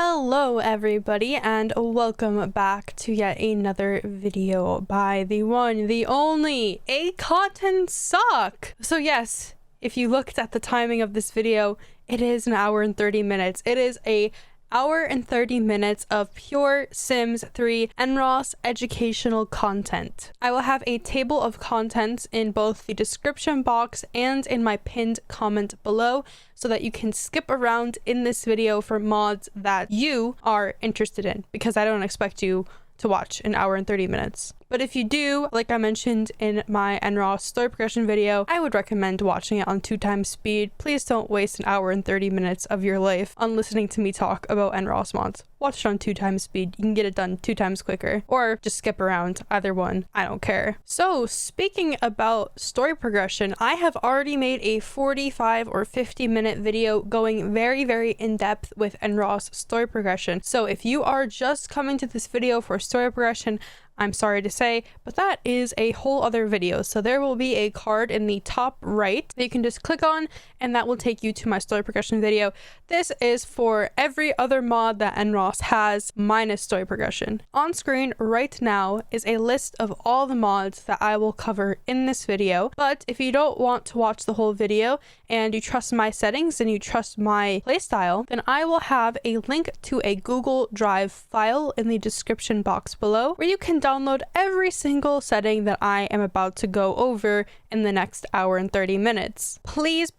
Hello everybody and welcome back to yet another video by the one, the only, A Cotton Sock. So yes, if you looked at the timing of this video, it is an hour and 30 minutes. It is a hour and 30 minutes of pure Sims 3 NRAAS educational content. I will have a table of contents in both the description box and in my pinned comment below so that you can skip around in this video for mods that you are interested in, because I don't expect you to watch an hour and 30 minutes. But if you do, like I mentioned in my NRAAS story progression video, I would recommend watching it on 2x speed. Please don't waste an hour and 30 minutes of your life on listening to me talk about NRAAS mods. Watch it on 2x speed. You can get it done 2x quicker, or just skip around, either one. I don't care. So speaking about story progression, I have already made a 45 or 50-minute video going very in depth with NRAAS story progression. So if you are just coming to this video for story progression, I'm sorry to say, but that is a whole other video. So there will be a card in the top right that you can just click on, and that will take you to my story progression video. This is for every other mod that NRAAS has minus story progression. On screen right now is a list of all the mods that I will cover in this video. But if you don't want to watch the whole video and you trust my settings and you trust my playstyle, then I will have a link to a Google Drive file in the description box below where you can download every single setting that I am about to go over in the next hour and 30 minutes. Please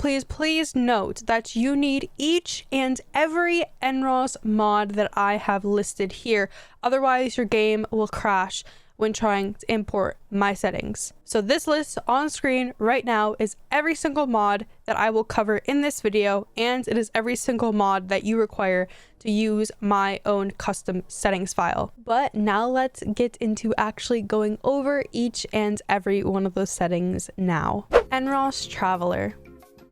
note that you need each and every NRAAS mod that I have listed here. Otherwise, your game will crash when trying to import my settings. So this list on screen right now is every single mod that I will cover in this video, and it is every single mod that you require to use my own custom settings file. But now let's get into actually going over each and every one of those settings now. NRAAS Traveler.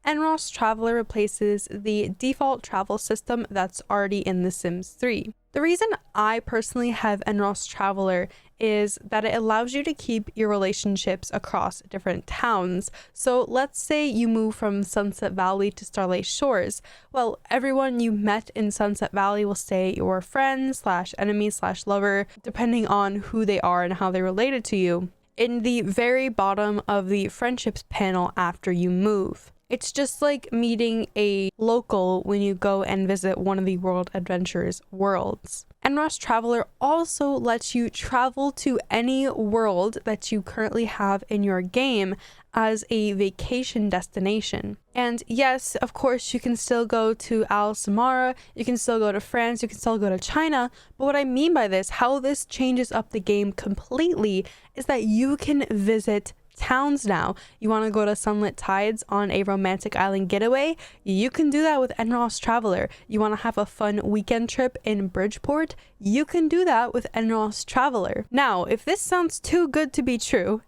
NRAAS Traveler replaces the default travel system that's already in The Sims 3. The reason I personally have NRAAS Traveler is that it allows you to keep your relationships across different towns. So let's say you move from Sunset Valley to Starlight Shores. Well, everyone you met in Sunset Valley will stay your friend / enemy / lover, depending on who they are and how they're related to you, in the very bottom of the friendships panel after you move. It's just like meeting a local when you go and visit one of the World Adventures worlds. NRAAS Traveler also lets you travel to any world that you currently have in your game as a vacation destination. And yes, of course, you can still go to Al Samara, you can still go to France, you can still go to China, but what I mean by this, how this changes up the game completely, is that you can visit towns now. You want to go to Sunlit Tides on a romantic island getaway? You can do that with NRAAS Traveler. You want to have a fun weekend trip in Bridgeport? You can do that with NRAAS Traveler. Now, if this sounds too good to be true,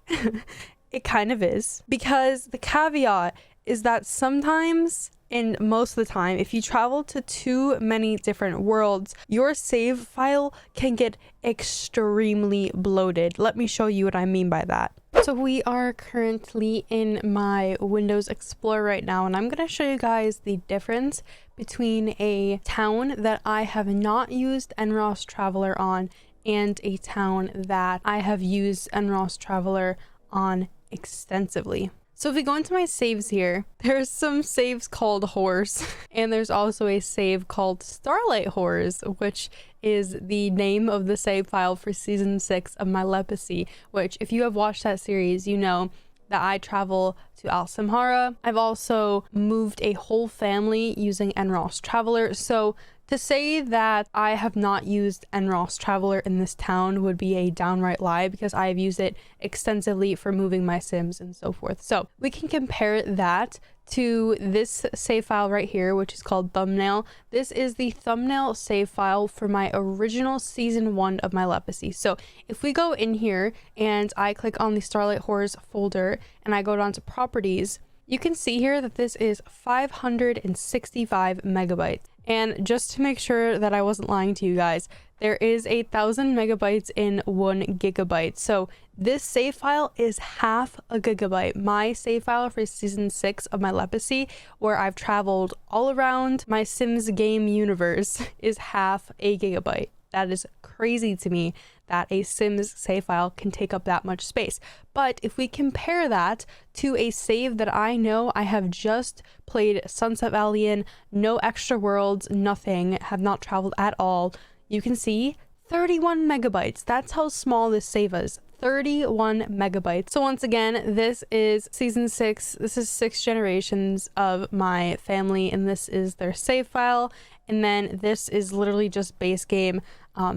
it kind of is, because the caveat is that sometimes, and most of the time, if you travel to too many different worlds, your save file can get extremely bloated. Let me show you what I mean by that. So we are currently in my Windows Explorer right now, and I'm going to show you guys the difference between a town that I have not used NRAAS Traveler on and a town that I have used NRAAS Traveler on extensively. So if we go into my saves here, there's some saves called Horse, and there's also a save called Starlight Horrors, which is the name of the save file for season 6 of my Legacy, which if you have watched that series, you know that I travel to Al Samara. I've also moved a whole family using NRAAS Traveler. So to say that I have not used NRAAS Traveler in this town would be a downright lie, because I have used it extensively for moving my Sims and so forth. So we can compare that to this save file right here, which is called Thumbnail. This is the thumbnail save file for my original season 1 of my Legacy. So if we go in here and I click on the Starlight Horrors folder and I go down to properties, you can see here that this is 565 megabytes. And just to make sure that I wasn't lying to you guys, there is 1,000 megabytes in 1 gigabyte. So this save file is half a gigabyte. My save file for season 6 of my Legacy, where I've traveled all around my Sims game universe, is half a gigabyte. That is crazy to me that a Sims save file can take up that much space. But if we compare that to a save that I know I have just played Sunset Valley in, no extra worlds, nothing, have not traveled at all, you can see 31 megabytes. That's how small this save is. 31 megabytes. So once again, this is season 6. This is 6 generations of my family, and this is their save file. And then this is literally just base game,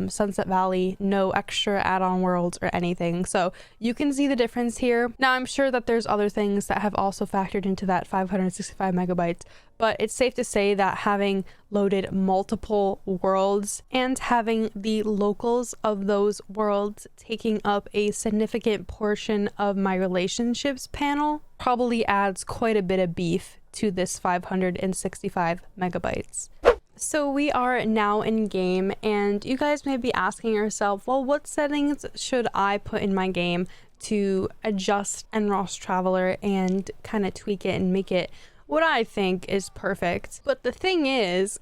Sunset Valley, no extra add-on worlds or anything. So you can see the difference here. Now I'm sure that there's other things that have also factored into that 565 megabytes, but it's safe to say that having loaded multiple worlds and having the locals of those worlds taking up a significant portion of my relationships panel probably adds quite a bit of beef to this 565 megabytes. So we are now in game, and you guys may be asking yourself, well, what settings should I put in my game to adjust NRAAS Traveler and kind of tweak it and make it what I think is perfect? But the thing is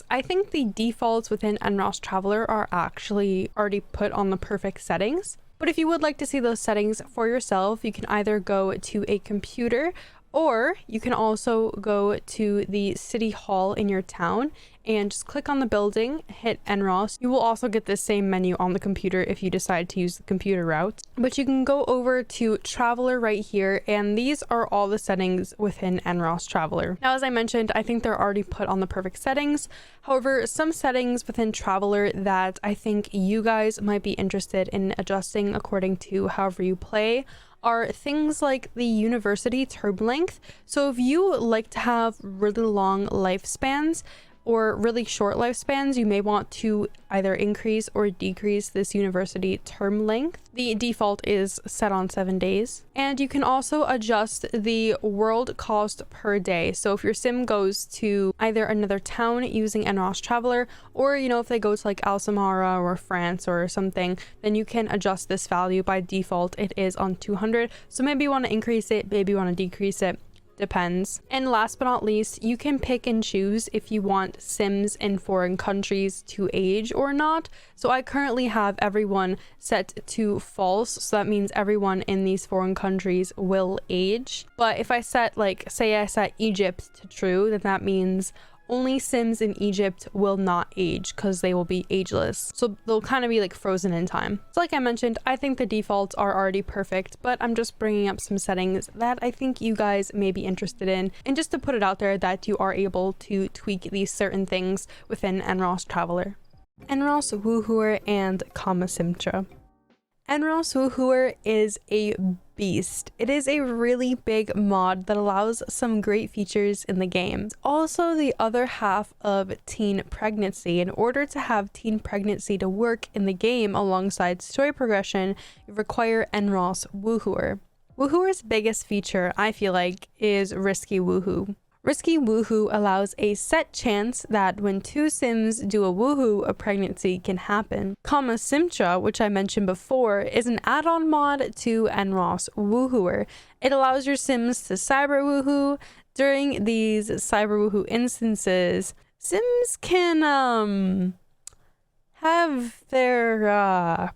I think the defaults within NRAAS Traveler are actually already put on the perfect settings. But if you would like to see those settings for yourself, you can either go to a computer, or you can also go to the city hall in your town and just click on the building, hit NRAAS. You will also get this same menu on the computer if you decide to use the computer route. But you can go over to Traveler right here, and these are all the settings within NRAAS Traveler. Now, as I mentioned, I think they're already put on the perfect settings. However, some settings within Traveler that I think you guys might be interested in adjusting according to however you play are things like the university term length. So if you like to have really long lifespans or really short lifespans, you may want to either increase or decrease this university term length. The default is set on 7 days. And you can also adjust the world cost per day. So if your sim goes to either another town using NRAAS Traveler, or if they go to like Alsamara or France or something, then you can adjust this value. By default it is on 200. So maybe you want to increase it, maybe you want to decrease it. Depends. And last but not least, you can pick and choose if you want Sims in foreign countries to age or not. So I currently have everyone set to false, so that means everyone in these foreign countries will age. But if I set, like, say I set Egypt to true, then that means only Sims in Egypt will not age because they will be ageless. So they'll kind of be like frozen in time. So like I mentioned, I think the defaults are already perfect, but I'm just bringing up some settings that I think you guys may be interested in. And just to put it out there that you are able to tweak these certain things within NRAAS Traveler. NRAAS Woohooer and Simcha. NRAAS Woohooer is a beast. It is a really big mod that allows some great features in the game. Also, the other half of teen pregnancy. In order to have teen pregnancy to work in the game alongside story progression, you require NRAAS Woohooer. Woohooer's biggest feature, I feel like, is Risky Woohoo. Risky Woohoo allows a set chance that when 2 Sims do a woohoo, a pregnancy can happen. Simcha, which I mentioned before, is an add-on mod to NRAAS Woohooer. It allows your Sims to cyber woohoo. During these cyber woohoo instances, Sims can have their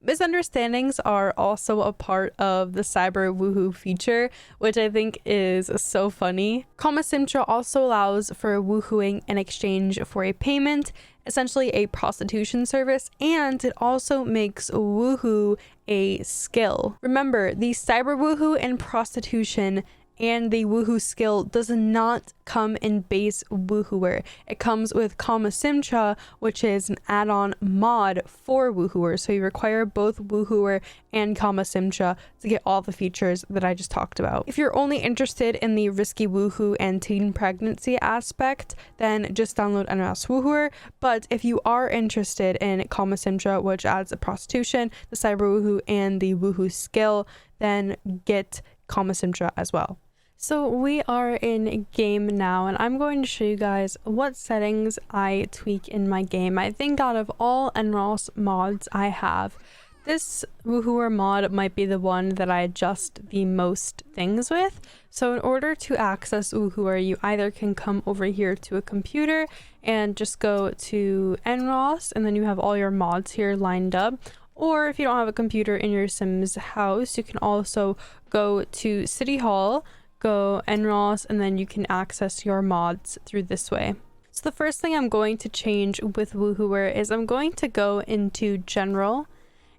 misunderstandings are also a part of the cyber woohoo feature, which I think is so funny. Simcha also allows for woohooing in exchange for a payment, essentially a prostitution service, and it also makes woohoo a skill. Remember, the cyber woohoo and prostitution and the woohoo skill does not come in base Woohooer. It comes with Simcha, which is an add-on mod for Woohooer. So you require both Woohooer and Simcha to get all the features that I just talked about. If you're only interested in the Risky Woohoo and teen pregnancy aspect, then just download NRAAS Woohooer. But if you are interested in Simcha, which adds the prostitution, the cyber woohoo, and the woohoo skill, then get Simcha as well. So we are in game now, and I'm going to show you guys what settings I tweak in my game. I think out of all NRAAS mods I have, this Woohooer mod might be the one that I adjust the most things with. So in order to access Woohooer, you either can come over here to a computer and just go to NRAAS, and then you have all your mods here lined up. Or if you don't have a computer in your Sims house, you can also go to City Hall, go NRAAS, and then you can access your mods through this way. So the first thing I'm going to change with Woohooer is I'm going to go into General,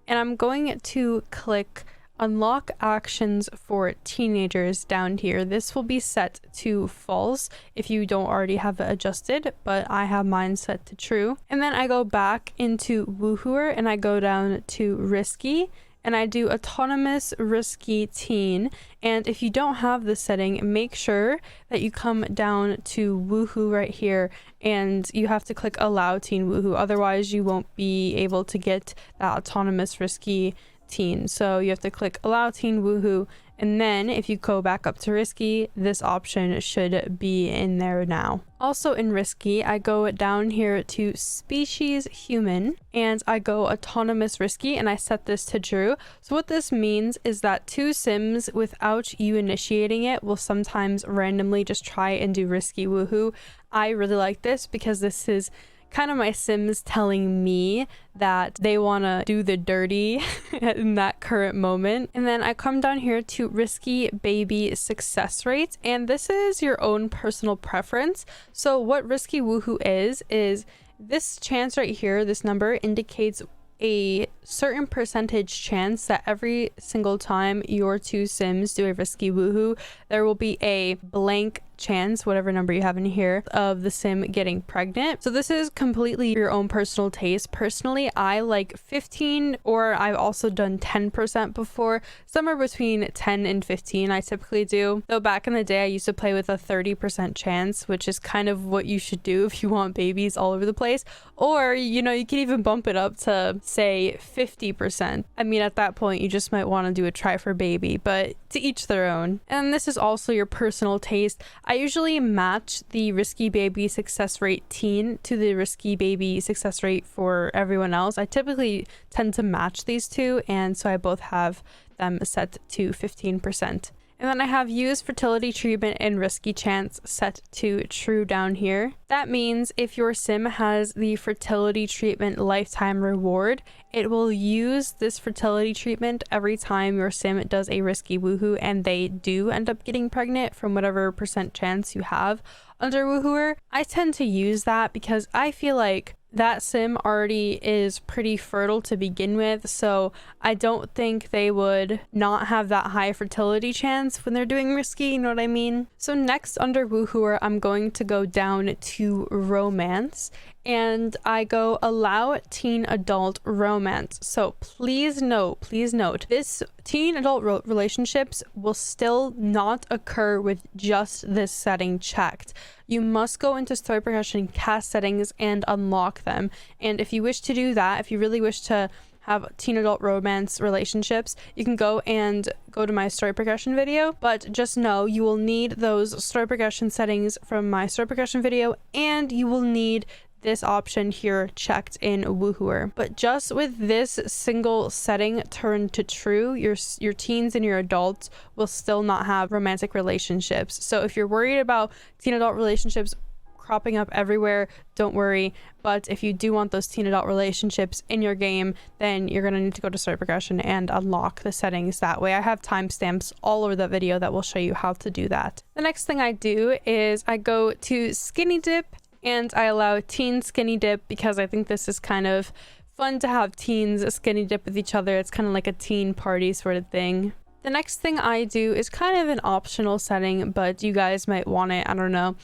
and I'm going to click Unlock Actions for Teenagers down here. This will be set to false if you don't already have it adjusted, but I have mine set to true. And then I go back into Woohooer and I go down to Risky, and I do Autonomous Risky Teen. And if you don't have this setting, make sure that you come down to Woohoo right here, and you have to click Allow Teen Woohoo, otherwise you won't be able to get that Autonomous Risky Teen. So you have to click Allow Teen Woohoo, and then if you go back up to Risky, this option should be in there now. Also in Risky, I go down here to Species Human, and I go Autonomous Risky, and I set this to true. So what this means is that two Sims, without you initiating it, will sometimes randomly just try and do Risky Woohoo. I really like this because this is kind of my Sims telling me that they want to do the dirty in that current moment. And then I come down here to Risky Baby Success Rate, and this is your own personal preference. So what Risky Woohoo is this chance right here, this number indicates a certain percentage chance that every single time your two Sims do a Risky Woohoo, there will be a blank chance, whatever number you have in here, of the Sim getting pregnant. So this is completely your own personal taste. Personally, I like 15, or I've also done 10% before. Somewhere between 10 and 15 I typically do. Though back in the day I used to play with a 30% chance, which is kind of what you should do if you want babies all over the place. Or, you know, you can even bump it up to say 50%. I mean, at that point you just might want to do a try for baby, but to each their own. And this is also your personal taste. I usually match the Risky Baby Success Rate Teen to the Risky Baby Success Rate for everyone else. I typically tend to match these two, and so I both have them set to 15%. And then I have Use Fertility Treatment and Risky Chance set to true down here. That means if your Sim has the fertility treatment lifetime reward, it will use this fertility treatment every time your Sim does a Risky Woohoo and they do end up getting pregnant from whatever percent chance you have under Woohooer. I tend to use that because I feel like that Sim already is pretty fertile to begin with, so I don't think they would not have that high fertility chance when they're doing Risky, you know what I mean? So next under Woohooer, I'm going to go down to Romance, and I go Allow Teen Adult Romance. So please note, this teen adult relationships will still not occur with just this setting checked. You must go into Story Progression cast settings and unlock them. And if you wish to do that, if you really wish to have teen adult romance relationships, you can go to my story progression video, but just know you will need those story progression settings from my story progression video, and you will need this option here checked in Woohooer. But just with this single setting turned to true, your teens and your adults will still not have romantic relationships. So if you're worried about teen adult relationships cropping up everywhere, don't worry. But if you do want those teen adult relationships in your game, then you're going to need to go to story progression and unlock the settings that way. I have timestamps all over the video that will show you how to do that. The next thing I do is I go to Skinny Dip, and I allow teen skinny dip because I think this is kind of fun to have teens skinny dip with each other. It's kind of like a teen party sort of thing. The next thing I do is kind of an optional setting, but you guys might want it, I don't know.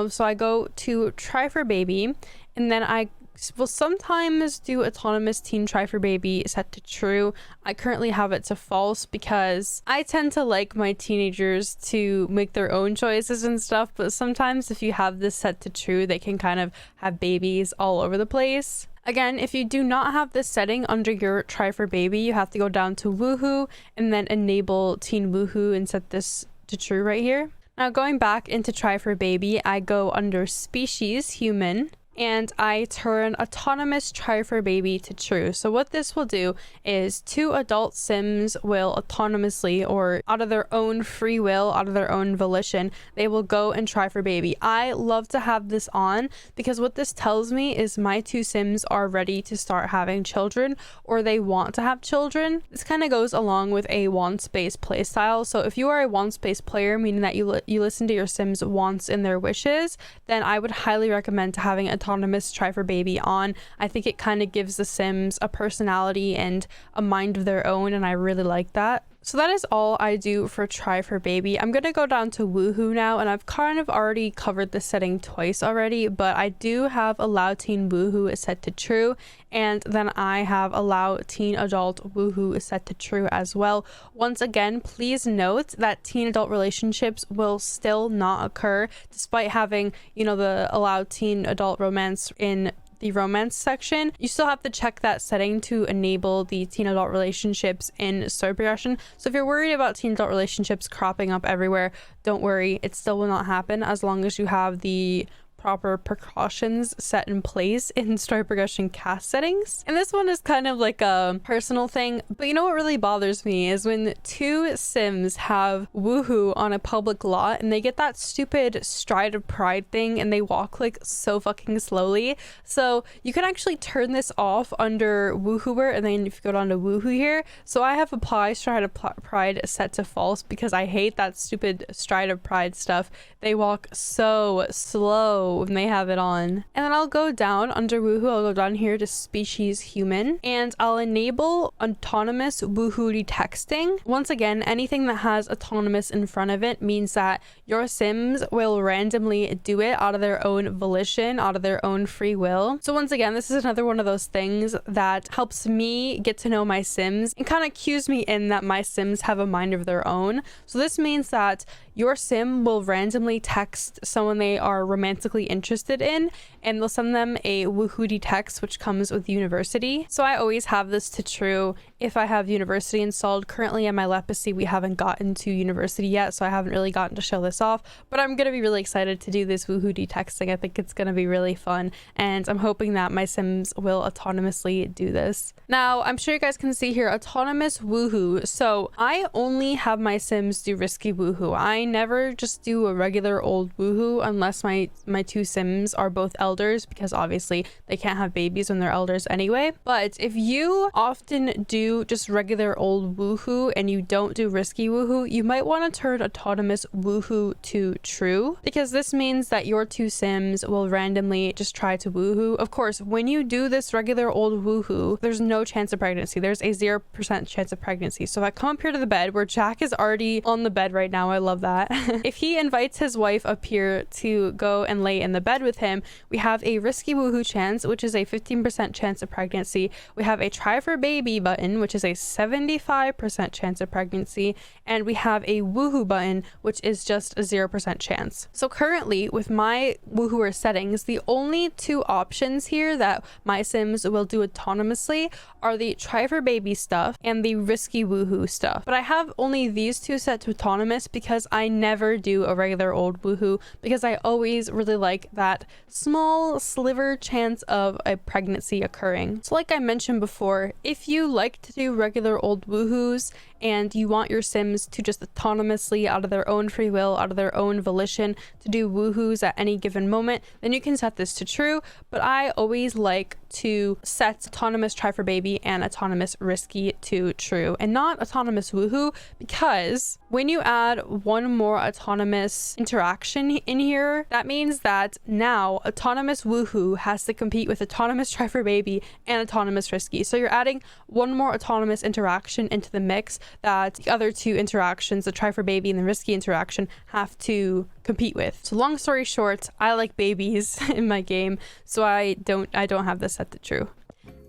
So I go to Try for Baby, and then I will sometimes do Autonomous Teen Try for Baby set to true. I currently have it to false because I tend to like my teenagers to make their own choices and stuff, but sometimes if you have this set to true, they can kind of have babies all over the place. Again, if you do not have this setting under your Try for Baby, you have to go down to Woohoo and then enable Teen Woohoo and set this to true right here. Now going back into try for baby, I go under species human, and I turn autonomous try for baby to true. So what this will do is 2 adult sims will autonomously, or out of their own free will, out of their own volition, they will go and try for baby. I love to have this on because what this tells me is my 2 sims are ready to start having children, or they want to have children. This kind of goes along with a wants-based playstyle. So if you are a wants-based player, meaning that you listen to your sims' wants and their wishes, then I would highly recommend having autonomous try for baby on. I think it kind of gives the sims a personality and a mind of their own, and I really like that. So that is all I do for try for baby. I'm gonna go down to woohoo now, and I've kind of already covered this setting twice already, but I do have allow teen woohoo is set to true, and then I have allow teen adult woohoo is set to true as well. Once again, please note that teen adult relationships will still not occur despite having, you know, the allow teen adult romance in the romance section. You still have to check that setting to enable the teen adult relationships in story progression. So if you're worried about teen adult relationships cropping up everywhere, don't worry, it still will not happen as long as you have the proper precautions set in place in story progression cast settings. And this one is kind of like a personal thing, but you know what really bothers me is when 2 sims have woohoo on a public lot and they get that stupid stride of pride thing and they walk like so fucking slowly. So you can actually turn this off under woohooer, and then if you go down to woohoo here, so I have apply stride of pride set to false because I hate that stupid stride of pride stuff. They walk so slow when they have it on. And then I'll go down under woohoo, I'll go down here to species human, and I'll enable autonomous woohoo texting. Once again, anything that has autonomous in front of it means that your sims will randomly do it out of their own volition, out of their own free will. So once again, this is another one of those things that helps me get to know my sims and kind of cues me in that my sims have a mind of their own. So this means that your sim will randomly text someone they are romantically interested in, and they'll send them a woohoo text which comes with university. So I always have this to true if I have university installed. Currently in my legacy we haven't gotten to university yet, so I haven't really gotten to show this off, but I'm gonna be really excited to do this woohoo texting. I think it's gonna be really fun, and I'm hoping that my sims will autonomously do this. Now I'm sure you guys can see here autonomous woohoo. So I only have my sims do risky woohoo. I never just do a regular old woohoo unless my 2 sims are both elders, because obviously they can't have babies when they're elders anyway. But if you often do just regular old woohoo and you don't do risky woohoo, you might want to turn autonomous woohoo to true, because this means that your 2 sims will randomly just try to woohoo. Of course, when you do this regular old woohoo, there's no chance of pregnancy. There's a 0% chance of pregnancy. So if I come up here to the bed where Jack is already on the bed right now, I love that. If he invites his wife up here to go and lay in the bed with him, we have a risky woohoo chance, which is a 15% chance of pregnancy. We have a try for baby button, which is a 75% chance of pregnancy, and we have a woohoo button, which is just a 0% chance. So currently with my woohooer settings, the only 2 options here that my sims will do autonomously are the try for baby stuff and the risky woohoo stuff. But I have only these 2 set to autonomous because I never do a regular old woohoo, because I always really like that small sliver chance of a pregnancy occurring. So like I mentioned before, if you like to do regular old woohoos and you want your sims to just autonomously, out of their own free will, out of their own volition, to do woohoos at any given moment, then you can set this to true. But I always like to set autonomous try for baby and autonomous risky to true and not autonomous woohoo, because when you add one more autonomous interaction in here, that means that now autonomous woohoo has to compete with autonomous try for baby and autonomous risky. So you're adding one more autonomous interaction into the mix that the other 2 interactions, the try for baby and the risky interaction, have to compete with. So long story short, I like babies in my game, so I don't have this set to true.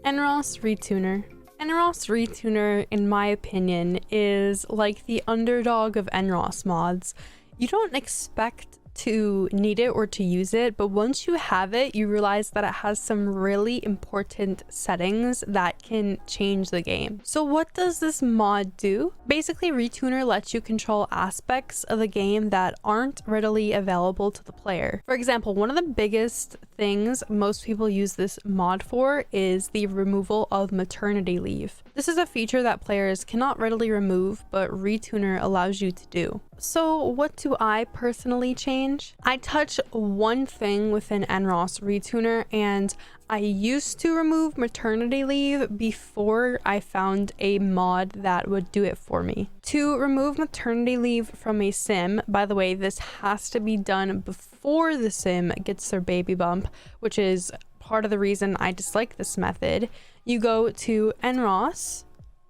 NRAAS Retuner. NRAAS Retuner, in my opinion, is like the underdog of NRAAS mods. You don't expect to need it or to use it, but once you have it, you realize that it has some really important settings that can change the game. So what does this mod do? Basically, Retuner lets you control aspects of the game that aren't readily available to the player. For example, one of the biggest things most people use this mod for is the removal of maternity leave. This is a feature that players cannot readily remove, but Retuner allows you to do. So what do I personally change? I touch one thing within NRAAS Retuner, and I used to remove maternity leave before I found a mod that would do it for me. To remove maternity leave from a sim, by the way, this has to be done before the sim gets their baby bump, which is part of the reason I dislike this method. You go to NRAAS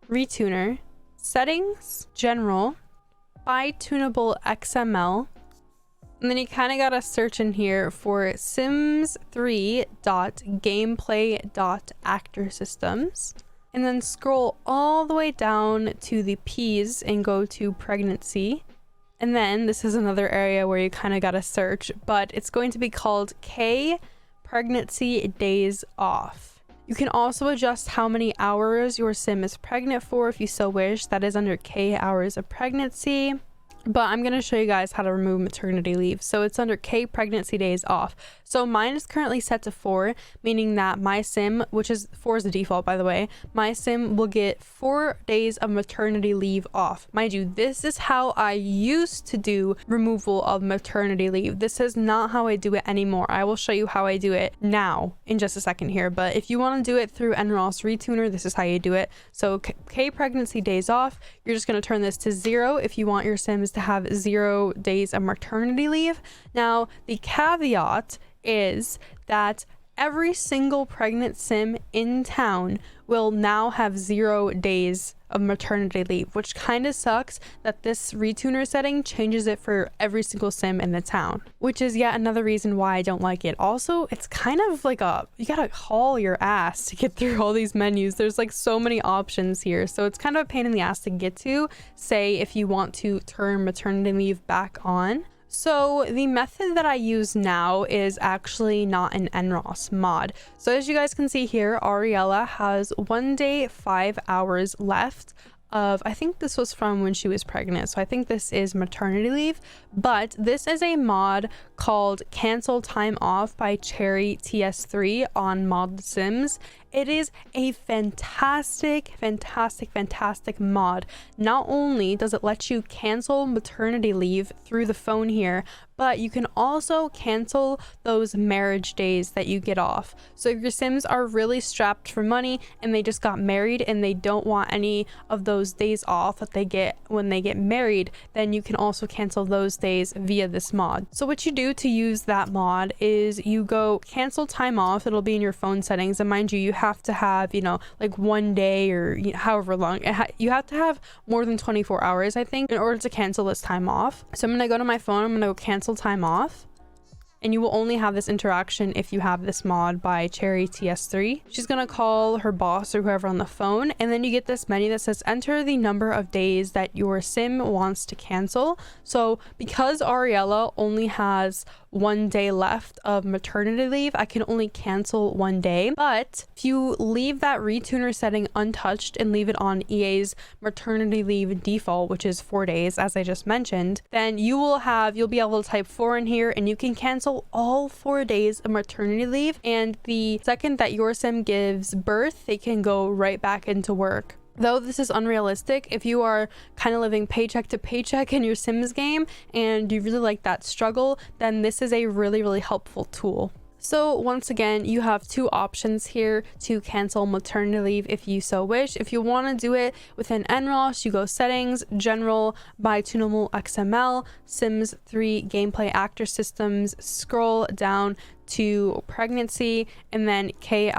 Retuner, Settings, General, Buy Tunable XML, and then you kind of gotta search in here for sims3.gameplay.actorsystems, and then scroll all the way down to the P's and go to pregnancy. And then this is another area where you kind of gotta search, but it's going to be called K pregnancy days off. You can also adjust how many hours your sim is pregnant for if you so wish. That is under K hours of pregnancy. But I'm going to show you guys how to remove maternity leave. So it's under K pregnancy days off. So mine is currently set to 4, meaning that my sim, which is 4 is the default, by the way, my sim will get 4 days of maternity leave off. Mind you, this is how I used to do removal of maternity leave. This is not how I do it anymore. I will show you how I do it now in just a second here. But if you want to do it through NRAAS Retuner, this is how you do it. So K pregnancy days off, you're just going to turn this to 0 if you want your sims to have 0 days of maternity leave. Now, the caveat is that every single pregnant sim in town will now have 0 days of maternity leave, which kind of sucks that this Retuner setting changes it for every single sim in the town, which is yet another reason why I don't like it. Also, it's kind of like you gotta haul your ass to get through all these menus. There's like so many options here, so it's kind of a pain in the ass to get to, say if you want to turn maternity leave back on. So the method that I use now is actually not an NRAAS mod. So as you guys can see here, Ariella has 1 day, 5 hours left of, I think this was from when she was pregnant. So I think this is maternity leave, but this is a mod called Cancel Time Off by Cherry TS3 on Mod Sims. It is a fantastic mod. Not only does it let you cancel maternity leave through the phone here, but you can also cancel those marriage days that you get off. So if your sims are really strapped for money and they just got married and they don't want any of those days off that they get when they get married, then you can also cancel those days via this mod. So what you do to use that mod is you go cancel time off. It'll be in your phone settings, and mind you, you have to have, you know, like 1 day or however long. You have to have more than 24 hours, I think, in order to cancel this time off. So I'm gonna go to my phone, I'm gonna go cancel time off, and you will only have this interaction if you have this mod by Cherry TS3. She's gonna call her boss or whoever on the phone, and then you get this menu that says enter the number of days that your sim wants to cancel. So because Ariella only has 1 day left of maternity leave, I can only cancel 1 day. But if you leave that Retuner setting untouched and leave it on EA's maternity leave default, which is 4 days, as I just mentioned, then you'll be able to type 4 in here and you can cancel all 4 days of maternity leave. And the second that your sim gives birth, they can go right back into work. Though this is unrealistic, if you are kind of living paycheck to paycheck in your Sims game and you really like that struggle, then this is a really helpful tool. So once again, you have 2 options here to cancel maternity leave if you so wish. If you want to do it within NRAAS, you go settings, general, buy tunable XML, Sims 3 gameplay actor systems, scroll down to pregnancy, and then K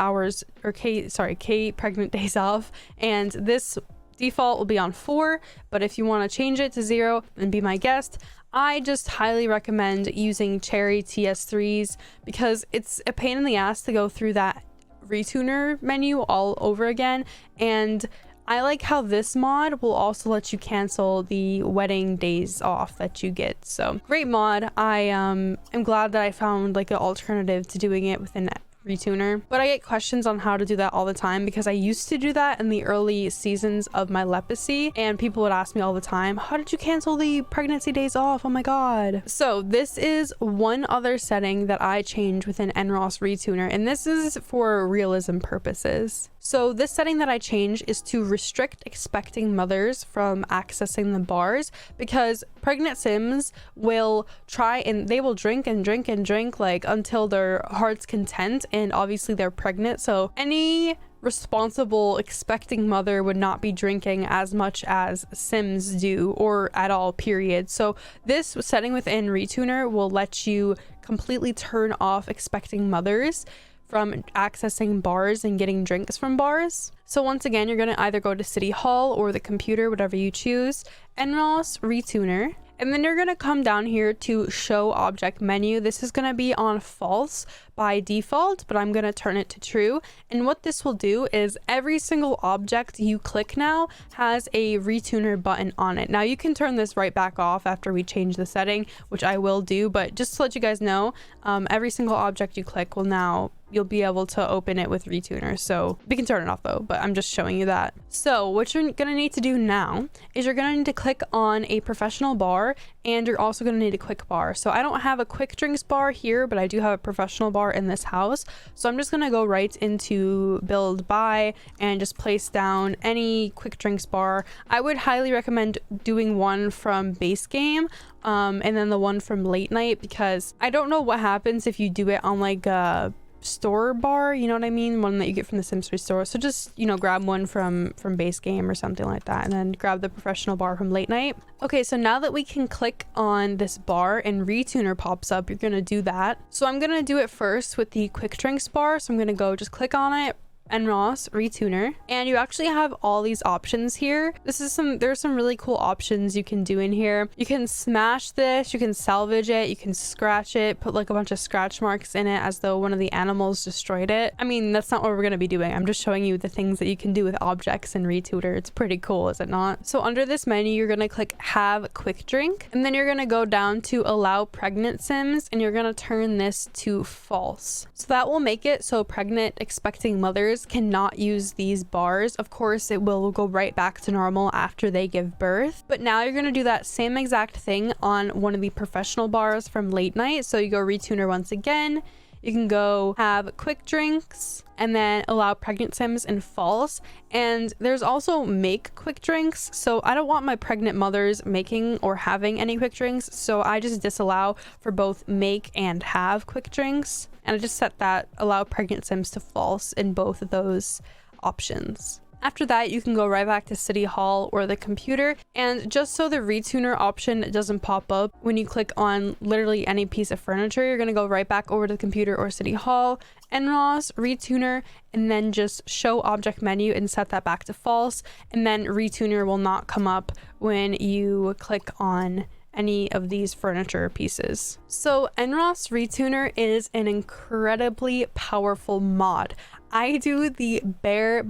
pregnant days off, and this default will be on 4, but if you want to change it to 0, then be my guest. I just highly recommend using Cherry TS3s because it's a pain in the ass to go through that Retuner menu all over again, and I like how this mod will also let you cancel the wedding days off that you get. So great mod. I am glad that I found like an alternative to doing it within Retuner. But I get questions on how to do that all the time because I used to do that in the early seasons of my lepacy, and people would ask me all the time, how did you cancel the pregnancy days off? Oh my god. So this is one other setting that I change within NRAAS Retuner, and this is for realism purposes. So this setting that I changed is to restrict expecting mothers from accessing the bars, because pregnant sims will try and they will drink and drink and drink like until their heart's content, and obviously they're pregnant, so any responsible expecting mother would not be drinking as much as sims do, or at all, period. So this setting within Retuner will let you completely turn off expecting mothers from accessing bars and getting drinks from bars. So once again, you're going to either go to City Hall or the computer, whatever you choose, NRAAS Retuner, and then you're going to come down here to show object menu. This is going to be on false by default, but I'm going to turn it to true. And what this will do is every single object you click now has a Retuner button on it. Now you can turn this right back off after we change the setting, which I will do, but just to let you guys know, every single object you click will now, you'll be able to open it with Retuner. So we can turn it off though, but I'm just showing you that. So what you're gonna need to do now is you're gonna need to click on a professional bar, and you're also gonna need a quick bar. So I don't have a quick drinks bar here, but I do have a professional bar in this house. So I'm just gonna go right into build by and just place down any quick drinks bar. I would highly recommend doing one from base game and then the one from late night, because I don't know what happens if you do it on like a store bar, you know what I mean, one that you get from the Sims 3 store. So just, you know, grab one from base game or something like that, and then grab the professional bar from late night. Okay, so now that we can click on this bar and Retuner pops up, you're gonna do that. So I'm gonna do it first with the quick drinks bar. So I'm gonna go just click on it, NRAAS Retuner, and you actually have all these options here. There's some really cool options you can do in here. You can smash this, you can salvage it, you can scratch it, put like a bunch of scratch marks in it as though one of the animals destroyed it. I mean, that's not what we're going to be doing. I'm just showing you the things that you can do with objects in Retuner. It's pretty cool, is it not? So under this menu, you're going to click have quick drink, and then you're going to go down to allow pregnant sims, and you're going to turn this to false. So that will make it so pregnant expecting mothers cannot use these bars. Of course, it will go right back to normal after they give birth, but now you're going to do that same exact thing on one of the professional bars from late night. So you go Retuner once again, you can go have quick drinks, and then allow pregnant sims in false. And there's also make quick drinks. So I don't want my pregnant mothers making or having any quick drinks, so I just disallow for both make and have quick drinks. And I just set that allow pregnant sims to false in both of those options. After that, you can go right back to City Hall or the computer. And just so the Retuner option doesn't pop up when you click on literally any piece of furniture, you're going to go right back over to the computer or City Hall, NRAAS Retuner, and then just show object menu and set that back to false. And then Retuner will not come up when you click on any of these furniture pieces. So NRAAS Retuner is an incredibly powerful mod. I do the bare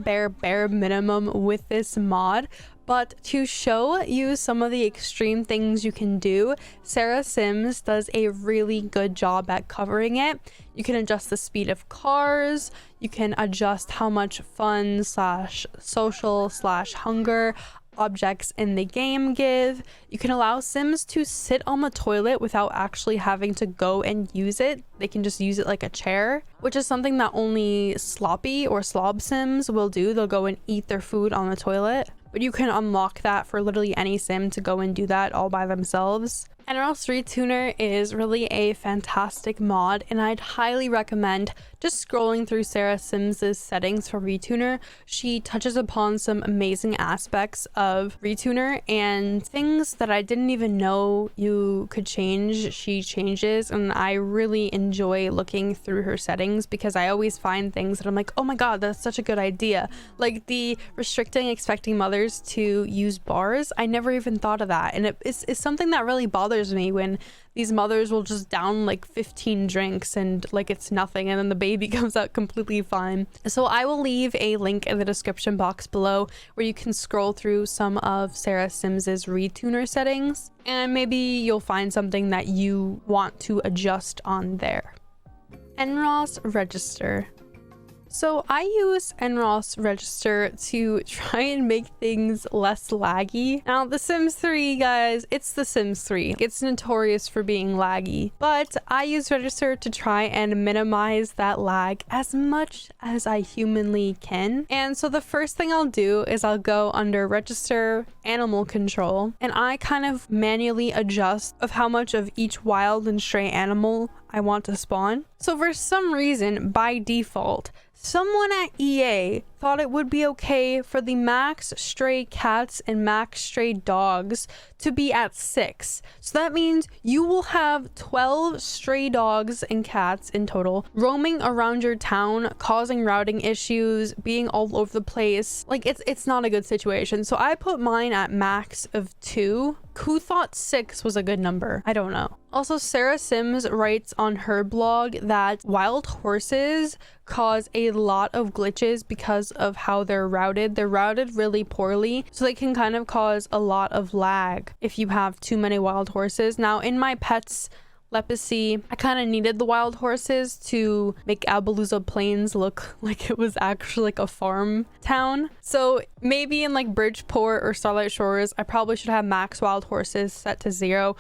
minimum with this mod, but to show you some of the extreme things you can do, Sarah Sims does a really good job at covering it. You can adjust the speed of cars, you can adjust how much fun / social / hunger objects in the game give. You can allow sims to sit on the toilet without actually having to go and use it. They can just use it like a chair, which is something that only sloppy or slob sims will do. They'll go and eat their food on the toilet, but you can unlock that for literally any sim to go and do that all by themselves. NRAAS Retuner is really a fantastic mod, and I'd highly recommend just scrolling through Sarah Sims's settings for Retuner. She touches upon some amazing aspects of Retuner, and things that I didn't even know you could change, she changes, and I really enjoy looking through her settings because I always find things that I'm like, oh my god, that's such a good idea. Like the restricting expecting mothers to use bars, I never even thought of that, and it's something that really bothers bothers me when these mothers will just down like 15 drinks and like it's nothing, and then the baby comes out completely fine. So I will leave a link in the description box below where you can scroll through some of Sarah Sims's retuner settings, and maybe you'll find something that you want to adjust on there. NRAAS Register. So I use NRAAS Register to try and make things less laggy. Now, The Sims 3, guys, it's The Sims 3. It's notorious for being laggy, but I use Register to try and minimize that lag as much as I humanly can. And so the first thing I'll do is I'll go under Register, Animal Control, and I kind of manually adjust of how much of each wild and stray animal I want to spawn. So for some reason, by default, someone at EA thought it would be okay for the max stray cats and max stray dogs to be at 6. So that means you will have 12 stray dogs and cats in total roaming around your town, causing routing issues, being all over the place. Like, it's not a good situation. So I put mine at max of 2. Who thought 6 was a good number? I don't know. Also, Sarah Sims writes on her blog that wild horses cause a lot of glitches because of how they're routed. They're routed really poorly, so they can kind of cause a lot of lag if you have too many wild horses. Now, in my pets Legacy, I kind of needed the wild horses to make Appaloosa Plains look like it was actually like a farm town. So maybe in like Bridgeport or Starlight Shores, I probably should have max wild horses set to 0,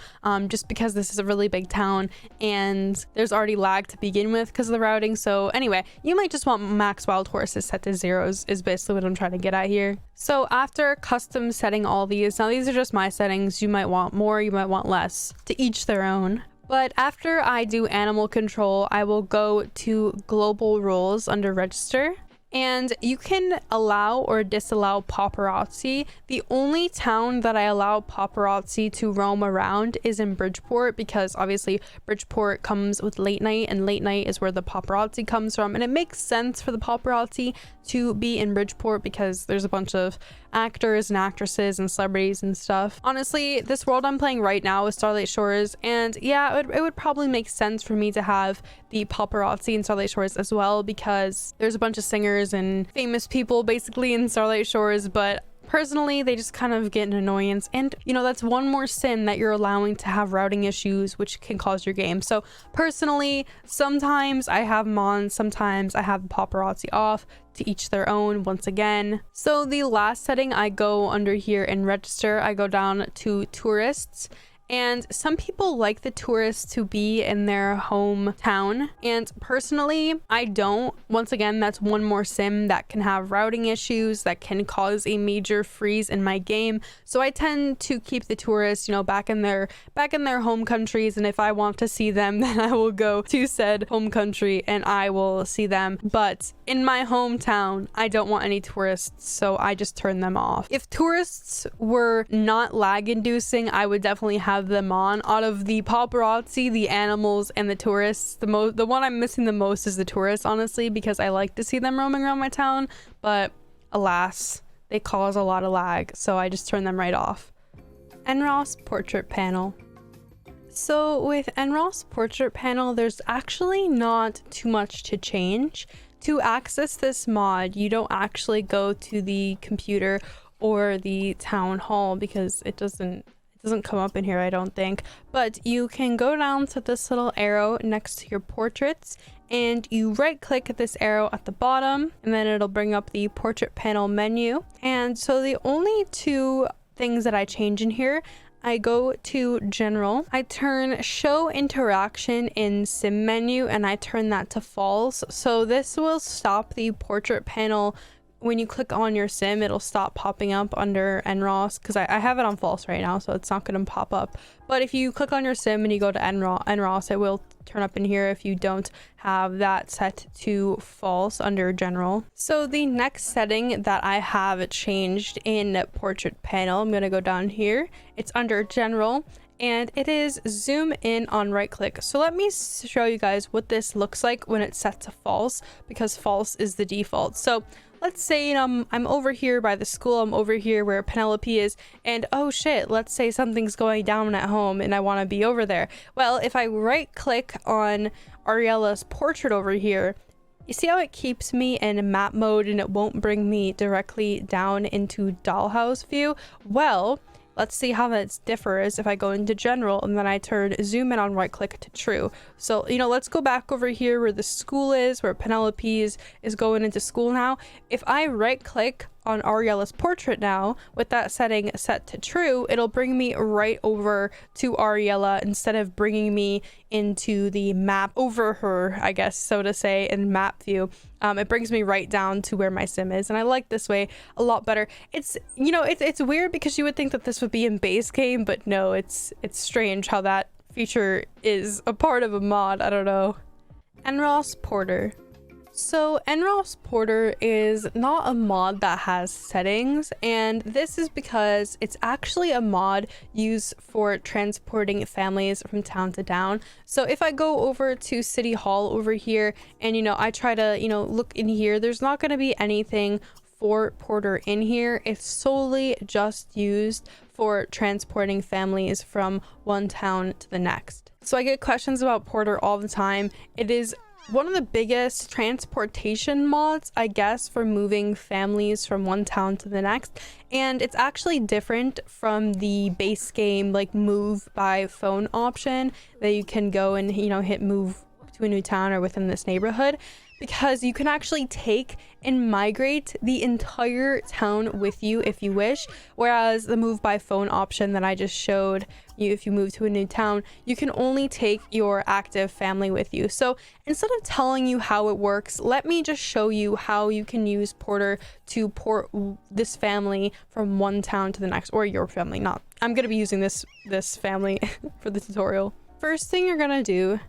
just because this is a really big town and there's already lag to begin with because of the routing. So anyway, you might just want max wild horses set to 0 is basically what I'm trying to get at here. So after custom setting all these, now these are just my settings, you might want more, you might want less, to each their own. But after I do animal control, I will go to global rules under register, and you can allow or disallow paparazzi. The only town that I allow paparazzi to roam around is in Bridgeport, because obviously Bridgeport comes with late night, and late night is where the paparazzi comes from, and it makes sense for the paparazzi to be in Bridgeport because there's a bunch of actors and actresses and celebrities and stuff. Honestly, this world I'm playing right now is Starlight Shores, and yeah, it would probably make sense for me to have the paparazzi in Starlight Shores as well, because there's a bunch of singers and famous people basically in Starlight Shores, but personally, they just kind of get an annoyance, and you know, that's one more sim that you're allowing to have routing issues, which can cause your game. So personally, sometimes I have them on, sometimes I have the paparazzi off, to each their own once again. So the last setting I go under here in register, I go down to tourists. And some people like the tourists to be in their hometown, and personally I don't. Once again, that's one more sim that can have routing issues that can cause a major freeze in my game. So I tend to keep the tourists, you know, back in their home countries, and if I want to see them, then I will go to said home country and I will see them. But in my hometown, I don't want any tourists, so I just turn them off. If tourists were not lag inducing, I would definitely have them on. Out of the paparazzi, the animals, and the tourists, the one I'm missing the most is the tourists, honestly, because I like to see them roaming around my town, but alas, they cause a lot of lag, so I just turn them right off. NRAAS Portrait Panel. So with NRAAS Portrait Panel, there's actually not too much to change. To access this mod, you don't actually go to the computer or the town hall, because it doesn't come up in here, I don't think. But you can go down to this little arrow next to your portraits, and you right click this arrow at the bottom, and then it'll bring up the portrait panel menu. And so the only two things that I change in here, I go to general, I turn show interaction in sim menu, and I turn that to false. So this will stop the portrait panel. When you click on your sim, it'll stop popping up under NRAAS, because I have it on false right now, so it's not going to pop up. But if you click on your sim and you go to NRAAS, it will turn up in here if you don't have that set to false under general. So the next setting that I have changed in portrait panel, I'm going to go down here. It's under general, and it is zoom in on right click. So let me show you guys what this looks like when it's set to false, because false is the default. So let's say I'm over here by the school, I'm over here where Penelope is, and oh shit, let's say something's going down at home and I want to be over there. Well, if I right click on Ariela's portrait over here, you see how it keeps me in map mode and it won't bring me directly down into dollhouse view? Well, let's see how that differs if I go into general and then I turn zoom in on right click to true. So, you know, let's go back over here where the school is, where Penelope is going into school now. If I right click on Ariela's portrait now, with that setting set to true, it'll bring me right over to Ariela instead of bringing me into the map over her, I guess, so to say, in map view. It brings me right down to where my sim is, and I like this way a lot better. It's, you know, it's weird because you would think that this would be in base game, but no, it's strange how that feature is a part of a mod. I don't know. NRAAS Porter. So NRAAS Porter is not a mod that has settings, and this is because it's actually a mod used for transporting families from town to town. So if I go over to City Hall over here and, you know, I try to, you know, look in here, there's not going to be anything for Porter in here. It's solely just used for transporting families from one town to the next. So I get questions about Porter all the time. It is one of the biggest transportation mods, I guess, for moving families from one town to the next, and it's actually different from the base game like move by phone option that you can go and, you know, hit move to a new town or within this neighborhood, because you can actually take and migrate the entire town with you if you wish, whereas the move by phone option that I just showed you, if you move to a new town, you can only take your active family with you. So instead of telling you how it works, let me just show you how you can use Porter to port this family from one town to the next, or your family. Not, I'm going to be using this family for the tutorial. First thing you're going to do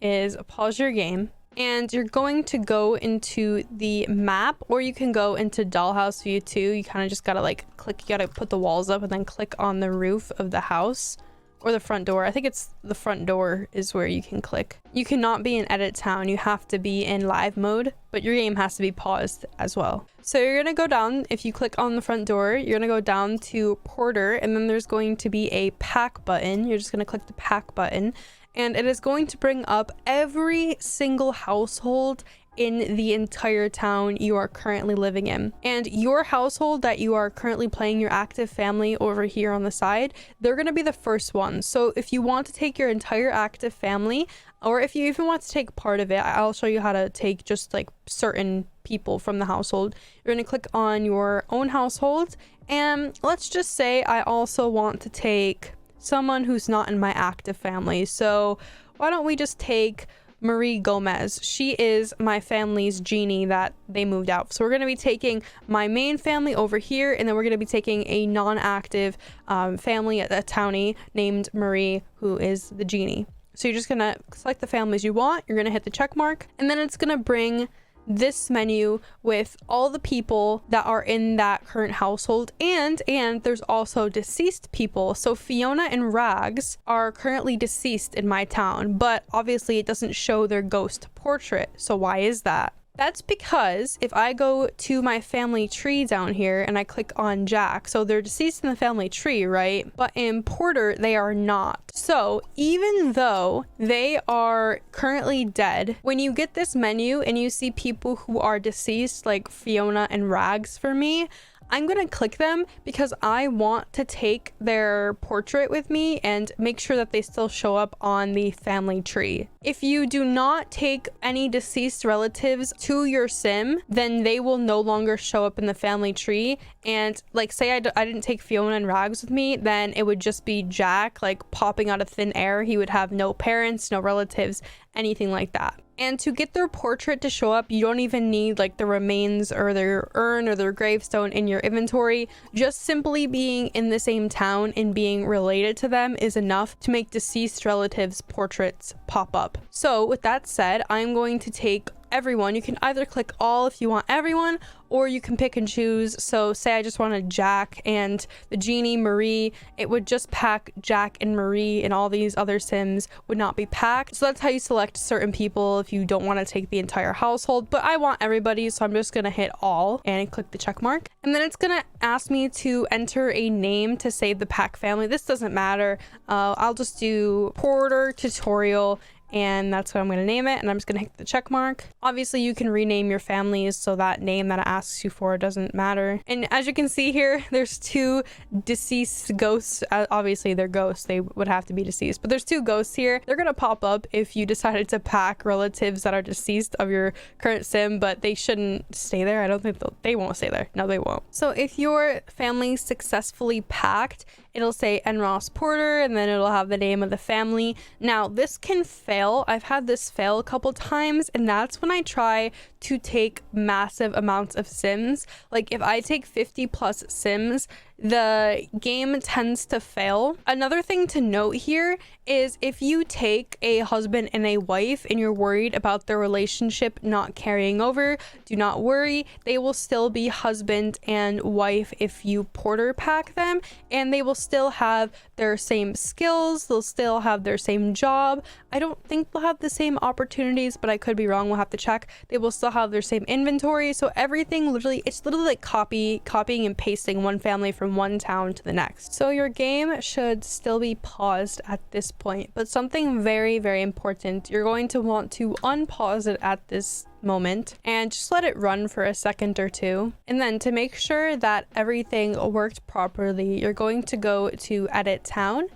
is pause your game, and you're going to go into the map, or you can go into dollhouse view too. You kind of just gotta like click, you gotta put the walls up and then click on the roof of the house, or the front door. I think it's the front door is where you can click. You cannot be in edit town, you have to be in live mode, but your game has to be paused as well. So you're gonna go down, if you click on the front door, you're gonna go down to Porter, and then there's going to be a pack button. You're just gonna click the pack button, and it is going to bring up every single household in the entire town you are currently living in. And your household that you are currently playing your active family over here on the side, they're going to be the first one. So if you want to take your entire active family, or if you even want to take part of it, I'll show you how to take just like certain people from the household. You're going to click on your own household, and let's just say I also want to take someone who's not in my active family. So why don't we just take Marie Gomez? She is my family's genie that they moved out. So we're going to be taking my main family over here, and then we're going to be taking a non-active family, a townie named Marie, who is the genie. So you're just going to select the families you want. You're going to hit the check mark, and then it's going to bring this menu with all the people that are in that current household, and there's also deceased people. So Fiona and Rags are currently deceased in my town, but obviously it doesn't show their ghost portrait. So why is that? That's because if I go to my family tree down here and I click on Jack, so they're deceased in the family tree, right? But in Porter, they are not. So even though they are currently dead, when you get this menu and you see people who are deceased, like Fiona and Rags for me, I'm gonna click them because I want to take their portrait with me and make sure that they still show up on the family tree. If you do not take any deceased relatives to your sim, then they will no longer show up in the family tree. And like, say I didn't take Fiona and Rags with me, then it would just be Jack like popping out of thin air. He would have no parents, no relatives, anything like that. And to get their portrait to show up, you don't even need like the remains or their urn or their gravestone in your inventory. Just simply being in the same town and being related to them is enough to make deceased relatives' portraits pop up. So with that said, I'm going to take everyone, you can either click all if you want everyone, or you can pick and choose. So say I just wanted Jack and the genie Marie, it would just pack Jack and Marie, and all these other Sims would not be packed. So that's how you select certain people if you don't want to take the entire household. But I want everybody, so I'm just gonna hit all and click the check mark, and then it's gonna ask me to enter a name to save the pack family. This doesn't matter. I'll just do Porter Tutorial, and that's what I'm going to name it, and I'm just going to hit the check mark. Obviously you can rename your families, so that name that it asks you for doesn't matter. And as you can see here, there's 2 deceased ghosts. Obviously they're ghosts, they would have to be deceased, but there's 2 ghosts here. They're going to pop up if you decided to pack relatives that are deceased of your current sim, but they shouldn't stay there. I don't think they won't stay there. No, they won't. So if your family successfully packed, it'll say NRAAS Porter, and then it'll have the name of the family. Now this can fail. I've had this fail a couple times, and that's when I try to take massive amounts of Sims. Like if I take 50 plus Sims, the game tends to fail. Another thing to note here is if you take a husband and a wife and you're worried about their relationship not carrying over, do not worry. They will still be husband and wife if you porter pack them, and they will still have their same skills. They'll still have their same job. I don't think they'll have the same opportunities, but I could be wrong. We'll have to check. They will still have their same inventory. So everything it's literally like copying and pasting one family from one town to the next. So your game should still be paused at this point, but something very, very important, you're going to want to unpause it at this moment and just let it run for a second or 2. And then to make sure that everything worked properly, you're going to go to edit town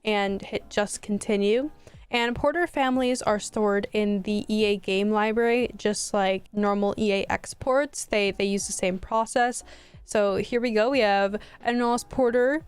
and hit just continue. And Porter families are stored in the EA game library, just like normal EA exports. They use the same process. So here we go. We have NRAAS Porter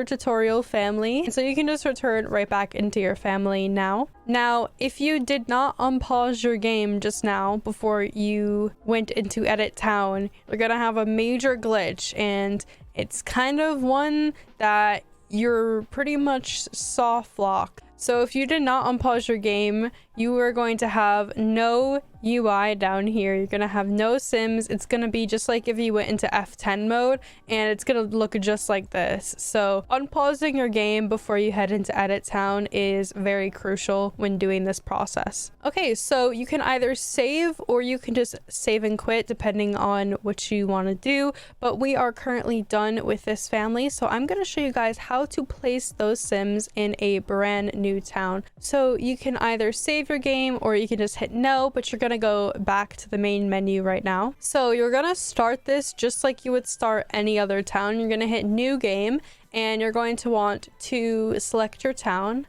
tutorial family. And so you can just return right back into your family now. Now, if you did not unpause your game just now before you went into edit town, you're gonna have a major glitch, and it's kind of one that you're pretty much soft locked. So if you did not unpause your game, you are going to have no UI down here. You're going to have no Sims. It's going to be just like if you went into F10 mode, and it's going to look just like this. So unpausing your game before you head into edit town is very crucial when doing this process. Okay, so you can either save or you can just save and quit depending on what you want to do. But we are currently done with this family. So I'm going to show you guys how to place those Sims in a brand new town. So you can either save your game or you can just hit no, but you're going to go back to the main menu right now. So you're going to start this just like you would start any other town. You're going to hit new game, and you're going to want to select your town.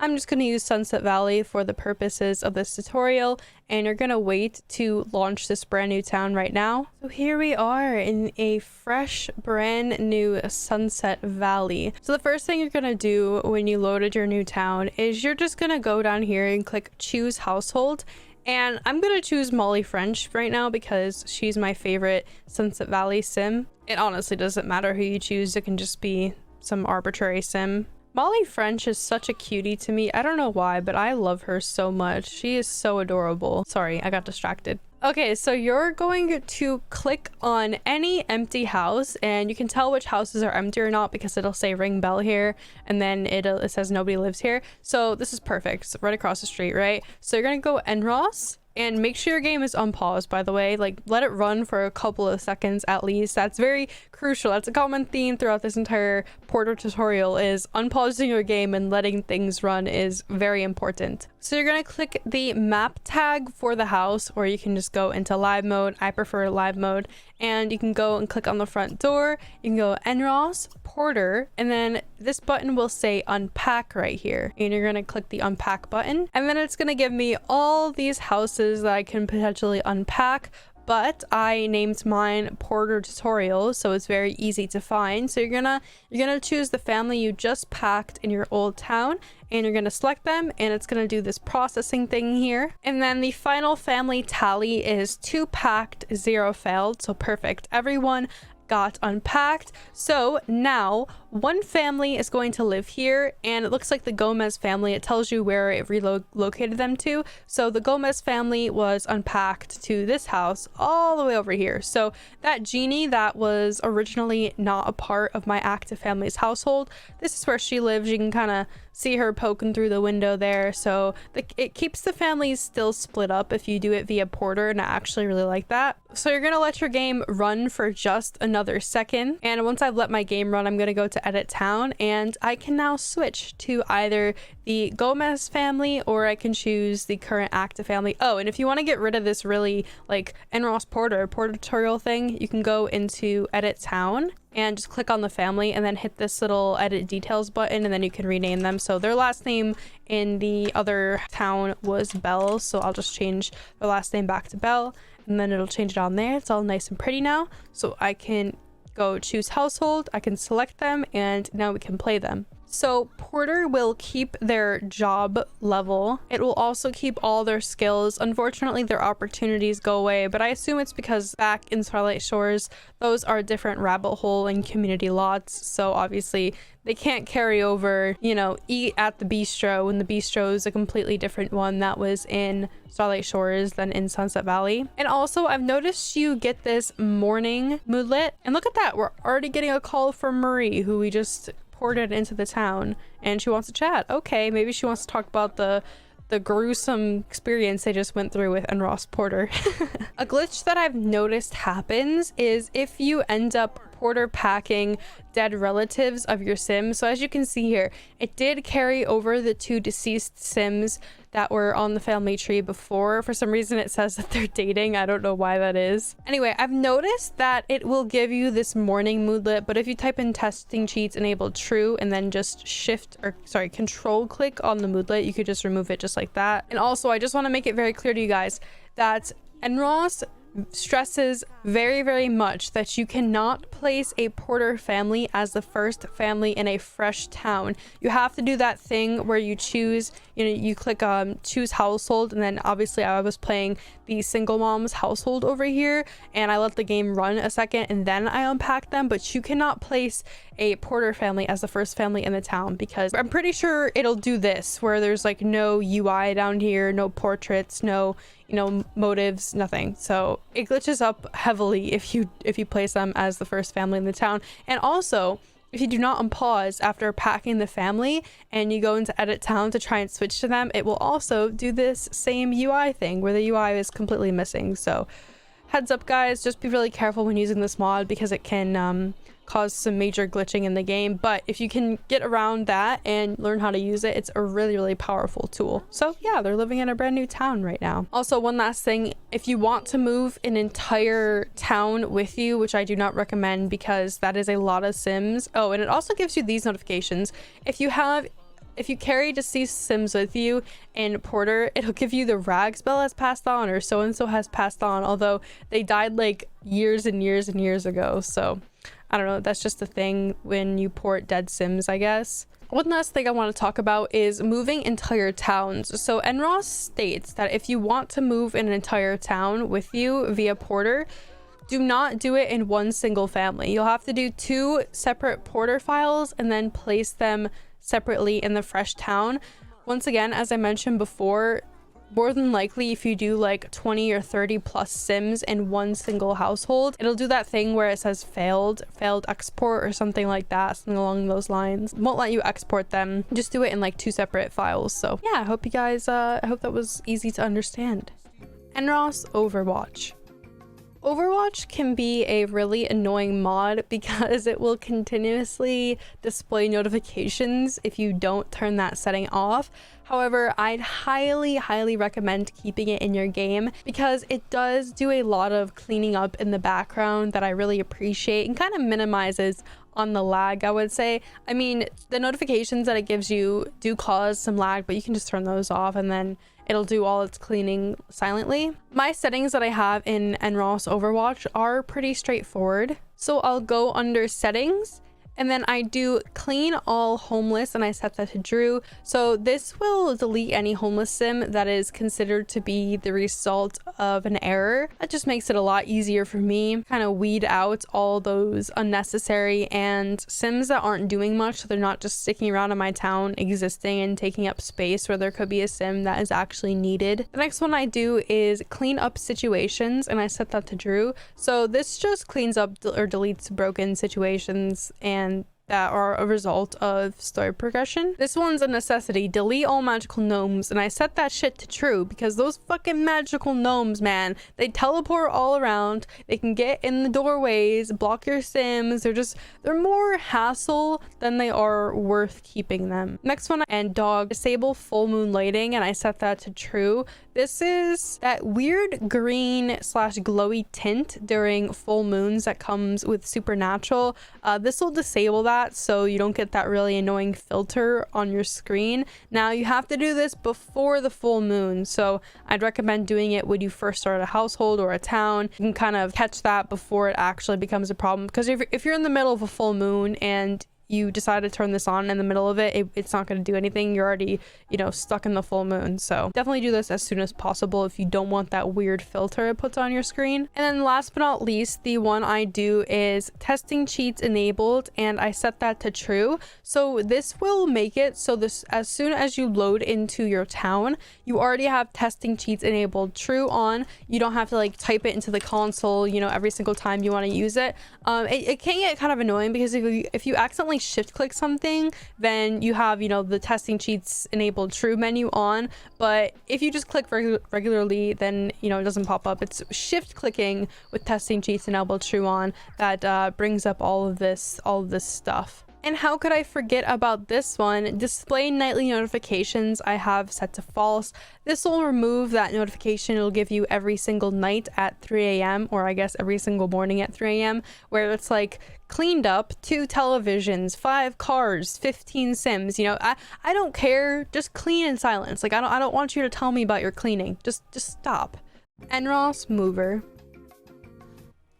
I'm just going to use Sunset Valley for the purposes of this tutorial, and you're going to wait to launch this brand new town right now. So here we are in a fresh brand new Sunset Valley. So the first thing you're going to do when you loaded your new town is you're just going to go down here and click choose household. And I'm going to choose Molly French right now because she's my favorite Sunset Valley sim. It honestly doesn't matter who you choose. It can just be some arbitrary sim. Molly French is such a cutie to me. I don't know why, but I love her so much. She is so adorable. Sorry, I got distracted. Okay, so you're going to click on any empty house, and you can tell which houses are empty or not because it'll say ring bell here, and then it says nobody lives here. So this is perfect. It's right across the street, right? So you're gonna go NRAAS. And make sure your game is unpaused, by the way. Like, let it run for a couple of seconds at least. That's very crucial. That's a common theme throughout this entire Porter tutorial, is unpausing your game and letting things run is very important. So you're going to click the map tag for the house, or you can just go into live mode. I prefer live mode. And you can go and click on the front door. You can go NRAAS Porter, and then this button will say unpack right here. And you're going to click the unpack button. And then it's going to give me all these houses that I can potentially unpack. But I named mine Porter Tutorial, so it's very easy to find. So you're gonna choose the family you just packed in your old town, and you're gonna select them, and it's gonna do this processing thing here. And then the final family tally is 2 packed, 0 failed, so perfect. Everyone got unpacked. So now one family is going to live here, and it looks like the Gomez family, it tells you where it relocated them to. So the Gomez family was unpacked to this house all the way over here. So that genie that was originally not a part of my active family's household, this is where she lives. You can kind of see her poking through the window there. So it keeps the families still split up if you do it via Porter, and I actually really like that. So you're gonna let your game run for just another second, and once I've let my game run, I'm gonna go to edit town, and I can now switch to either the Gomez family or I can choose the current active family. Oh, and if you want to get rid of this really like NRAAS Porter tutorial thing, you can go into edit town and just click on the family and then hit this little edit details button, and then you can rename them. So their last name in the other town was Bell, so I'll just change their last name back to Bell, and then it'll change it on there. It's all nice and pretty now. So I can go choose household, I can select them, and now we can play them. So Porter will keep their job level. It will also keep all their skills. Unfortunately, their opportunities go away, but I assume it's because back in Starlight Shores, those are different rabbit hole and community lots. So obviously they can't carry over, you know, eat at the bistro when the bistro is a completely different one that was in Starlight Shores than in Sunset Valley. And also I've noticed you get this morning moodlet, and look at that, we're already getting a call from Marie, who we just ported into the town, and she wants to chat. Okay, maybe she wants to talk about the gruesome experience they just went through with NRAAS Porter. A glitch that I've noticed happens is if you end up Porter packing dead relatives of your Sims. So as you can see here, it did carry over the 2 deceased Sims that were on the family tree before. For some reason it says that they're dating. I don't know why that is. Anyway, I've noticed that it will give you this morning moodlet, but if you type in testing cheats enabled true and then just control click on the moodlet, you could just remove it just like that. And also I just want to make it very clear to you guys that NRAAS stresses very, very much that you cannot place a Porter family as the first family in a fresh town. You have to do that thing where you choose, you know, you click choose household, and then obviously I was playing the single mom's household over here, and I let the game run a second and then I unpacked them. But you cannot place a Porter family as the first family in the town, because I'm pretty sure it'll do this where there's like no UI down here, no portraits, no, you know, motives, nothing. So it glitches up heavily if you place them as the first family in the town. And also, if you do not unpause after packing the family and you go into edit town to try and switch to them, it will also do this same UI thing where the UI is completely missing. So heads up guys, just be really careful when using this mod, because it can cause some major glitching in the game. But if you can get around that and learn how to use it, it's a really, really powerful tool. So yeah, they're living in a brand new town right now. Also, one last thing, if you want to move an entire town with you, which I do not recommend because that is a lot of Sims. Oh, and it also gives you these notifications. If you carry deceased Sims with you in Porter, it'll give you the rags bell has passed on, or so-and-so has passed on, although they died like years and years and years ago. So I don't know, that's just the thing when you port dead Sims, I guess. One last thing I want to talk about is moving entire towns. So NRAAS states that if you want to move an entire town with you via Porter, do not do it in one single family. You'll have to do 2 separate Porter files and then place them separately in the fresh town. Once again, as I mentioned before, more than likely if you do like 20 or 30 plus Sims in one single household, it'll do that thing where it says failed export or something like that, something along those lines. It won't let you export them. Just do it in like 2 separate files. So yeah, I hope you guys I hope that was easy to understand. NRAAS Overwatch. Overwatch can be a really annoying mod because it will continuously display notifications if you don't turn that setting off. However, I'd highly recommend keeping it in your game because it does do a lot of cleaning up in the background that I really appreciate and kind of minimizes on the lag, I would say. I mean, the notifications that it gives you do cause some lag, but you can just turn those off and then it'll do all its cleaning silently. My settings that I have in NRAAS Overwatch are pretty straightforward. So I'll go under settings And then I do clean all homeless and I set that to true. So this will delete any homeless sim that is considered to be the result of an error. That just makes it a lot easier for me, kind of weed out all those unnecessary and sims that aren't doing much, so they're not just sticking around in my town existing and taking up space where there could be a sim that is actually needed. The next one I do is clean up situations and I set that to true. So this just cleans up or deletes broken situations and that are a result of story progression. This one's a necessity. Delete all magical gnomes, and I set that shit to true because those fucking magical gnomes, man, they teleport all around. They can get in the doorways, block your sims. They're more hassle than they are worth keeping them. Next one, and dog, disable full moon lighting, and I set that to true. This is that weird green / glowy tint during full moons that comes with Supernatural. This will disable that so you don't get that really annoying filter on your screen. Now you have to do this before the full moon, so I'd recommend doing it when you first start a household or a town. You can kind of catch that before it actually becomes a problem, because if you're in the middle of a full moon and you decide to turn this on in the middle of it, it's not going to do anything. You're already, stuck in the full moon. So definitely do this as soon as possible if you don't want that weird filter it puts on your screen. And then last but not least, the one I do is testing cheats enabled, and I set that to true. So this will make it so this, as soon as you load into your town, you already have testing cheats enabled true on. You don't have to like type it into the console, every single time you want to use it. It can get kind of annoying because if you accidentally shift click something, then you have the testing cheats enabled true menu on, but if you just click regularly, then it doesn't pop up. It's shift clicking with testing cheats enabled true on that brings up all of this stuff. And how could I forget about this one? Display nightly notifications I have set to false. This will remove that notification it'll give you every single night at 3 a.m. or I guess every single morning at 3 a.m. where it's like cleaned up 2 televisions, 5 cars, 15 sims. I don't care. Just clean in silence. Like I don't want you to tell me about your cleaning. Just stop. NRAAS Mover.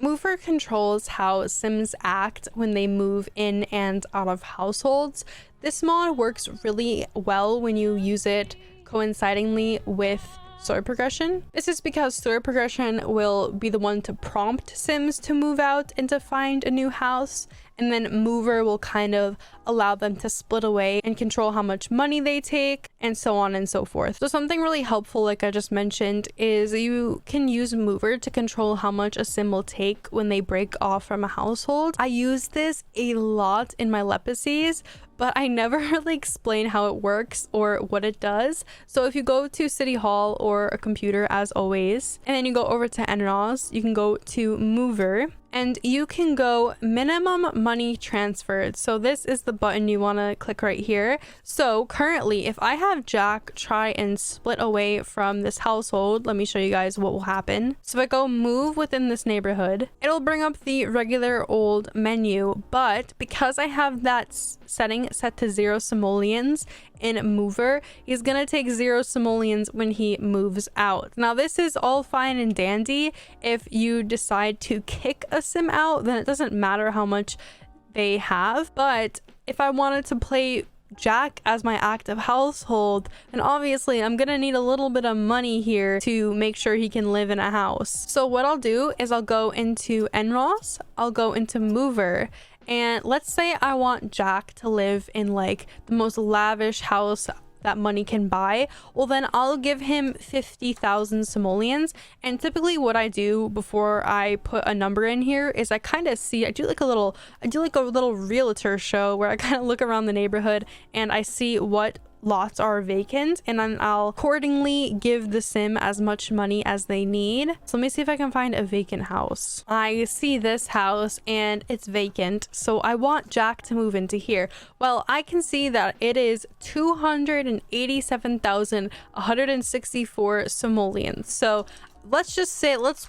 Mover controls how sims act when they move in and out of households. This mod works really well when you use it coincidingly with story progression. This is because story progression will be the one to prompt sims to move out and to find a new house, and then Mover will kind of allow them to split away and control how much money they take and so on and so forth. So something really helpful, like I just mentioned, is you can use Mover to control how much a sim will take when they break off from a household. I use this a lot in my legacies, but I never really explain how it works or what it does. So if you go to City Hall or a computer, as always, and then you go over to NRAAS, you can go to Mover, and you can go minimum money transferred. So this is the button you want to click right here. So currently, if I have Jack try and split away from this household, let me show you guys what will happen. So if I go move within this neighborhood, it'll bring up the regular old menu, but because I have that setting set to 0 simoleons in Mover, he's gonna take 0 simoleons when he moves out. Now this is all fine and dandy. If you decide to kick a sim out, then it doesn't matter how much they have. But if I wanted to play Jack as my active household, then obviously I'm gonna need a little bit of money here to make sure he can live in a house. So what I'll do is I'll go into NRAAS, I'll go into Mover, and let's say I want Jack to live in like the most lavish house that money can buy. Well, then I'll give him 50,000 simoleons. And typically what I do before I put a number in here is I kind of see, I do like a little realtor show where I kind of look around the neighborhood and I see what lots are vacant, and then I'll accordingly give the sim as much money as they need. So let me see if I can find a vacant house. I see this house and it's vacant, so I want Jack to move into here. Well, I can see that it is 287,164 simoleons. So let's just say, let's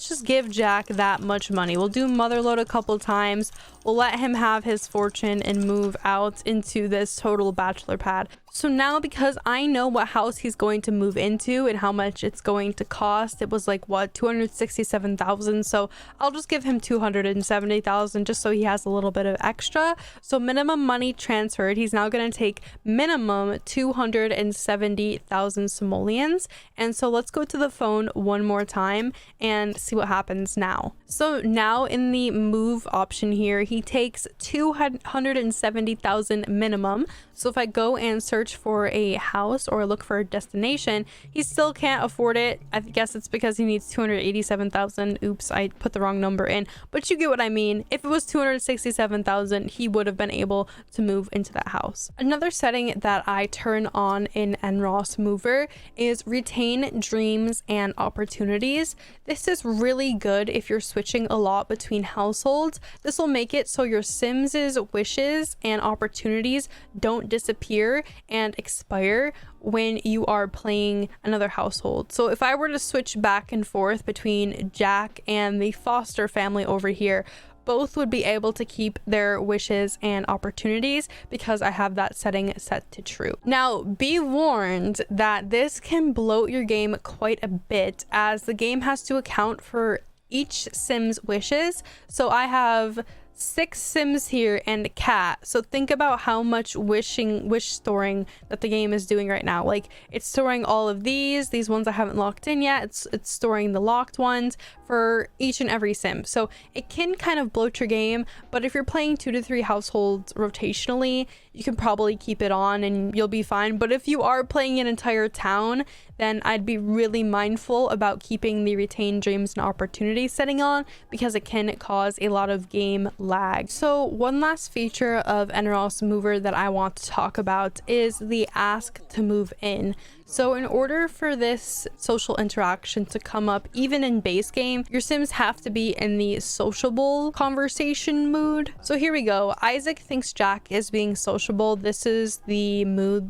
just give Jack that much money. We'll do Motherload a couple times. we'll let him have his fortune and move out into this total bachelor pad. So now, because I know what house he's going to move into and how much it's going to cost, it was like, what, 267,000. So I'll just give him 270,000 just so he has a little bit of extra. So minimum money transferred. He's now going to take minimum 270,000 simoleons. And so let's go to the phone one more time and see what happens now. So now in the move option here, he takes 270,000 minimum. So if I go and search for a house or look for a destination, he still can't afford it. I guess it's because he needs 287,000. Oops, I put the wrong number in, but you get what I mean. If it was 267,000, he would have been able to move into that house. Another setting that I turn on in NRAAS Mover is retain dreams and opportunities. This is really good if you're switching a lot between households. This will make it so your Sims' wishes and opportunities don't disappear and expire when you are playing another household. So if I were to switch back and forth between Jack and the foster family over here, both would be able to keep their wishes and opportunities because I have that setting set to true. Now, be warned that this can bloat your game quite a bit, as the game has to account for each Sim's wishes. So I have 6 Sims here and a cat. So think about how much wish storing that the game is doing right now. Like, it's storing all of these ones I haven't locked in yet. It's storing the locked ones for each and every Sim. So it can kind of bloat your game, but if you're playing 2 to 3 households rotationally, you can probably keep it on and you'll be fine. But if you are playing an entire town, then I'd be really mindful about keeping the retain dreams and opportunities setting on, because it can cause a lot of game lag. So one last feature of NRAAS Mover that I want to talk about is the ask to move in. So in order for this social interaction to come up, even in base game, your Sims have to be in the sociable conversation mood. So here we go. Isaac thinks Jack is being sociable. This is the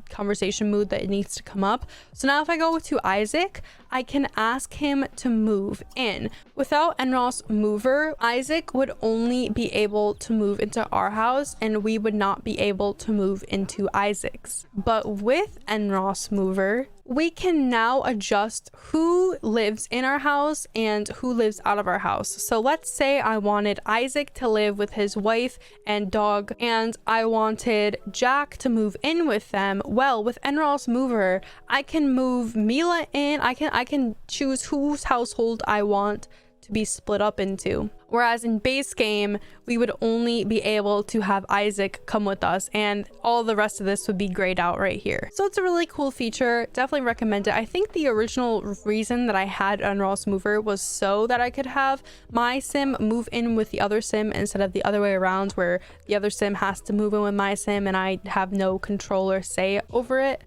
conversation mood that needs to come up. So now if I go to Isaac, I can ask him to move in. Without NRAAS Mover, Isaac would only be able to move into our house and we would not be able to move into Isaac's. But with NRAAS Mover, we can now adjust who lives in our house and who lives out of our house. So let's say I wanted Isaac to live with his wife and dog, and I wanted Jack to move in with them. Well, with NRAAS Mover, I can move Mila in. I can choose whose household I want to be split up into. Whereas in base game, we would only be able to have Isaac come with us, and all the rest of this would be grayed out right here. So it's a really cool feature. Definitely recommend it. I think the original reason that I had NRAAS Mover was so that I could have my Sim move in with the other Sim instead of the other way around, where the other Sim has to move in with my Sim and I have no control or say over it.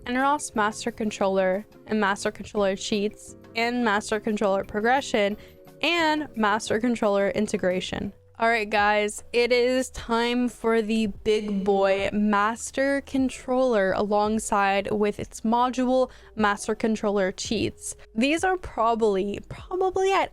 NRAAS Master Controller and Master Controller Cheats and Master Controller Progression and Master Controller Integration. All right, guys, it is time for the big boy Master Controller alongside with its module Master Controller Cheats. These are probably,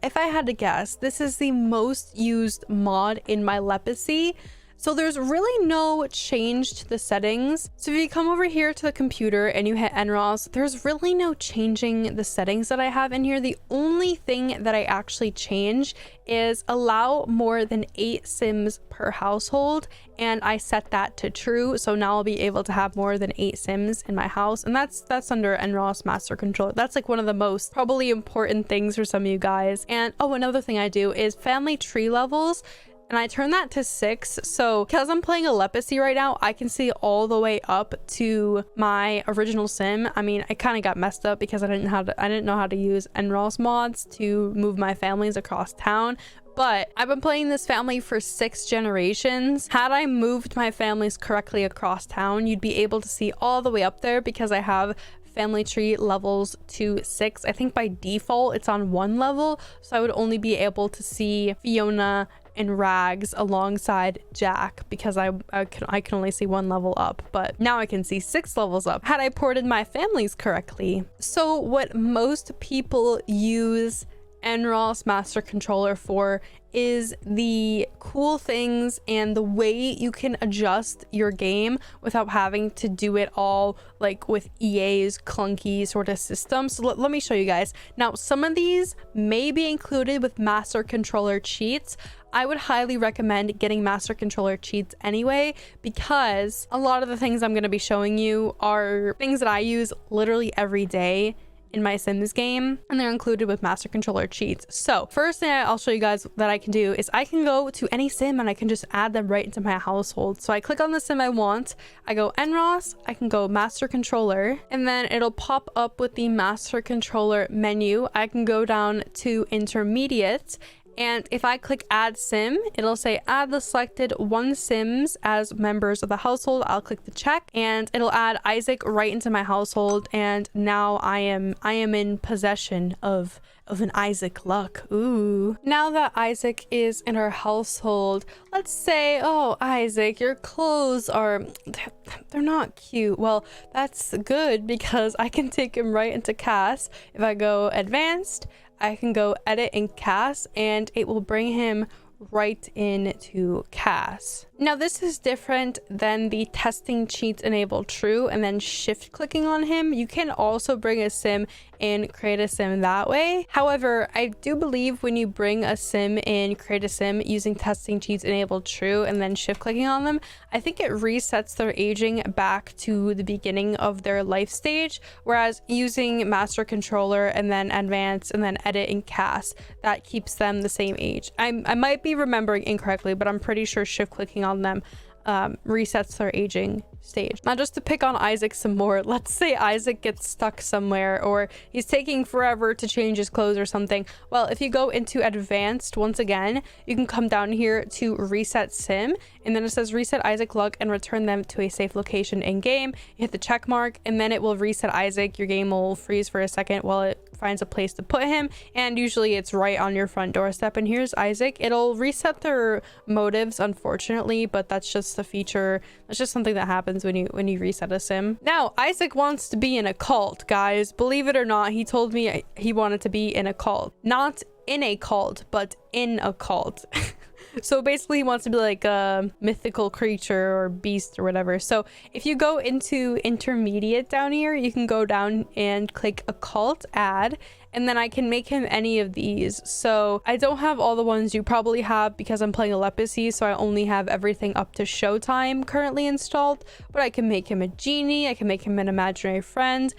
if I had to guess, this is the most used mod in my Legacy. So there's really no change to the settings. So if you come over here to the computer and you hit NRAAS, there's really no changing the settings that I have in here. The only thing that I actually change is allow more than 8 Sims per household, and I set that to true. So now I'll be able to have more than 8 Sims in my house, and that's under NRAAS Master Controller. That's like one of the most probably important things for some of you guys. And oh, another thing I do is family tree levels, and I turn that to 6. So because I'm playing a Legacy right now, I can see all the way up to my original Sim. I mean, I kind of got messed up because I didn't know how to use NRAAS mods to move my families across town. But I've been playing this family for 6 generations. Had I moved my families correctly across town, you'd be able to see all the way up there because I have family tree levels to 6. I think by default it's on 1 level, so I would only be able to see Fiona and Rags alongside Jack because I can only see 1 level up, but now I can see 6 levels up had I ported my families correctly. So what most people use NRAAS Master Controller for is the cool things and the way you can adjust your game without having to do it all like with EA's clunky sort of system. So let me show you guys. Now, some of these may be included with Master Controller cheats. I would highly recommend getting Master Controller cheats anyway, because a lot of the things I'm going to be showing you are things that I use literally every day in my Sims game, and they're included with Master Controller cheats. So first thing I'll show you guys that I can do is I can go to any sim and I can just add them right into my household. So I click on the sim I want, I go NRAAS, I can go Master Controller, and then it'll pop up with the Master Controller menu. I can go down to Intermediate, and if I click add sim, it'll say add the selected 1 sims as members of the household. I'll click the check and it'll add Isaac right into my household, and now I am in possession of an Isaac luck. Ooh. Now that Isaac is in our household, let's say, oh, Isaac, your clothes are, they're not cute. Well, that's good because I can take him right into CAS. If I go advanced, I can go edit in CAS and it will bring him right into CAS. Now this is different than the testing cheats enable true and then shift clicking on him. You can also bring a sim and create a sim that way. However, I do believe when you bring a sim and create a sim using testing cheats enabled true and then shift clicking on them, I think it resets their aging back to the beginning of their life stage, whereas using Master Controller and then advanced and then edit in CAS, that keeps them the same age. I might be remembering incorrectly, but I'm pretty sure shift clicking on them resets their aging stage. Now, just to pick on Isaac some more, let's say Isaac gets stuck somewhere or he's taking forever to change his clothes or something. Well, if you go into advanced, once again, you can come down here to reset sim, and then it says reset Isaac luck and return them to a safe location in game. You hit the check mark and then it will reset Isaac. Your game will freeze for a second while it finds a place to put him, and usually it's right on your front doorstep. And here's Isaac. It'll reset their motives, unfortunately, but that's just a feature. That's just something that happens when you reset a sim. Now Isaac wants to be in a cult, guys. Believe it or not, he told me he wanted to be in a cult. Not in a cult, but in a cult. So basically he wants to be like a mythical creature or beast or whatever. So if you go into intermediate down here, you can go down and click occult add, and then I can make him any of these. So I don't have all the ones you probably have because I'm playing a leprosy, so I only have everything up to showtime currently installed, but I can make him a genie, I can make him an imaginary friend,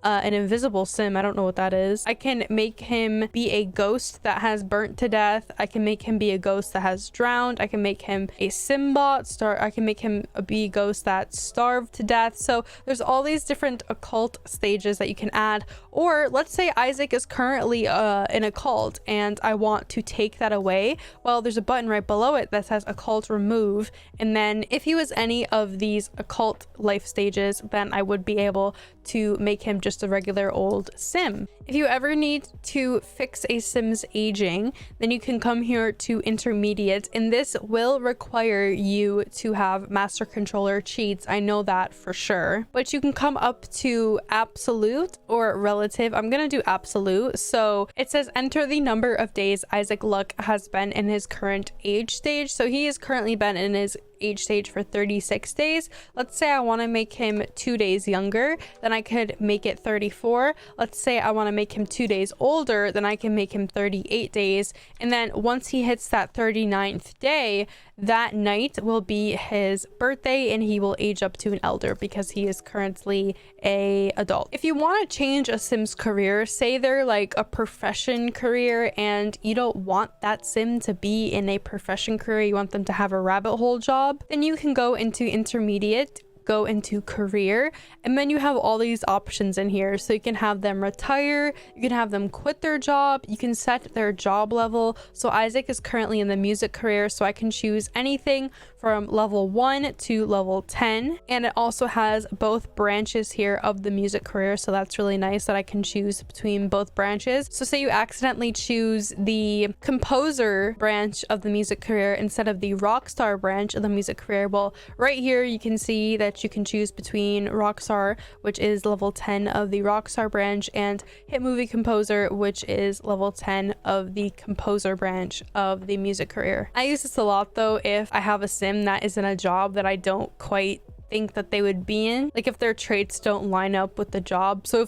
an invisible sim, I don't know what that is. I can make him be a ghost that has burnt to death. I can make him be a ghost that has drowned. I can make him a simbot. I can make him be a ghost that starved to death. So there's all these different occult stages that you can add. Or let's say Isaac is currently in a cult and I want to take that away. Well, there's a button right below it that says occult remove, and then if he was any of these occult life stages, then I would be able to make him just a regular old sim. If you ever need to fix a sim's aging, then you can come here to intermediate, and this will require you to have Master Controller cheats. I know that for sure, but you can come up to absolute or relative. I'm gonna do absolute. So it says enter the number of days Isaac Luck has been in his current age stage. So he has currently been in his age stage for 36 days. Let's say I want to make him 2 days younger, then I could make it 34. Let's say I want to make him 2 days older, then I can make him 38 days. And then once he hits that 39th day, that night will be his birthday and he will age up to an elder because he is currently a adult. If you want to change a sim's career, say they're like a profession career and you don't want that sim to be in a profession career, you want them to have a rabbit hole job, then you can go into intermediate, go into career, and then you have all these options in here. So you can have them retire, you can have them quit their job, you can set their job level. So Isaac is currently in the music career, so I can choose anything from level 1 to level 10, and it also has both branches here of the music career, so that's really nice that I can choose between both branches. So say you accidentally choose the composer branch of the music career instead of the rock star branch of the music career, well, right here you can see that which you can choose between Rockstar, which is level 10 of the Rockstar branch, and Hit Movie Composer, which is level 10 of the Composer branch of the music career. I use this a lot though if I have a sim that is in a job that I don't quite think that they would be in, like if their traits don't line up with the job. So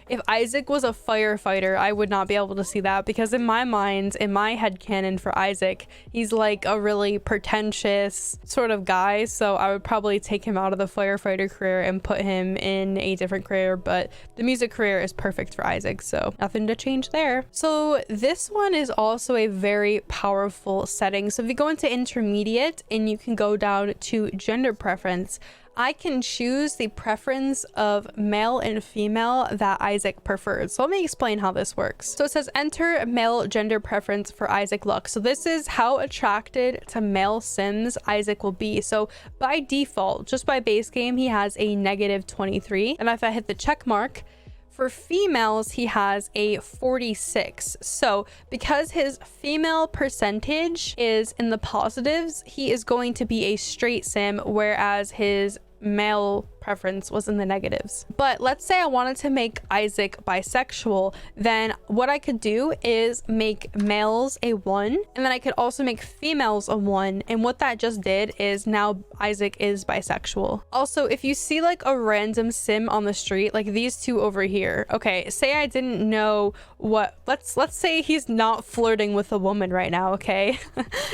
if Isaac was a firefighter, I would not be able to see that, because in my mind, in my headcanon for Isaac, he's like a really pretentious sort of guy, so I would probably take him out of the firefighter career and put him in a different career. But the music career is perfect for Isaac, so nothing to change there. So this one is also a very powerful setting. So if you go into intermediate and you can go down to gender preference, I can choose the preference of male and female that Isaac prefers. So let me explain how this works. So it says enter male gender preference for Isaac Luck. So this is how attracted to male sims Isaac will be. So by default, just by base game, he has a -23. And if I hit the check mark, for females, he has a 46. So because his female percentage is in the positives, he is going to be a straight sim, whereas his male preference was in the negatives. But let's say I wanted to make Isaac bisexual, then what I could do is make males a 1, and then I could also make females a 1, and what that just did is now Isaac is bisexual. Also, if you see like a random sim on the street, like these two over here, okay, say I didn't know what, let's say he's not flirting with a woman right now, okay?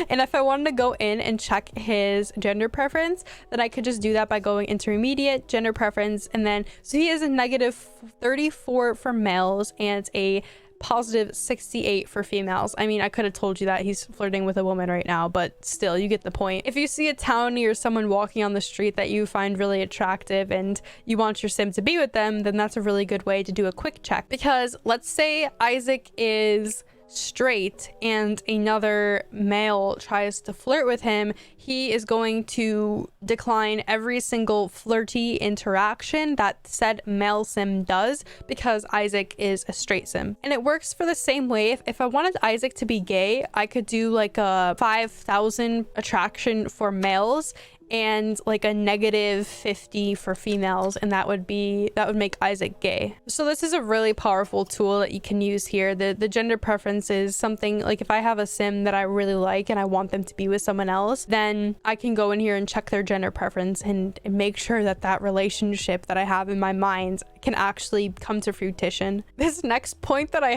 And if I wanted to go in and check his gender preference, then I could just do that by going intermediate, gender preference, and then so he is a -34 for males and a +68 for females. I mean, I could have told you that he's flirting with a woman right now, but still, you get the point. If you see a townie or someone walking on the street that you find really attractive and you want your sim to be with them, then that's a really good way to do a quick check. Because let's say Isaac is straight and another male tries to flirt with him, he is going to decline every single flirty interaction that said male sim does, because Isaac is a straight sim. And it works for the same way. If I wanted Isaac to be gay, I could do like a 5,000 attraction for males and like a -50 for females, and that would make Isaac gay. So this is a really powerful tool that you can use here. The gender preference is something like if I have a sim that I really like and I want them to be with someone else, then I can go in here and check their gender preference and make sure that that relationship that I have in my mind can actually come to fruition. This next point that I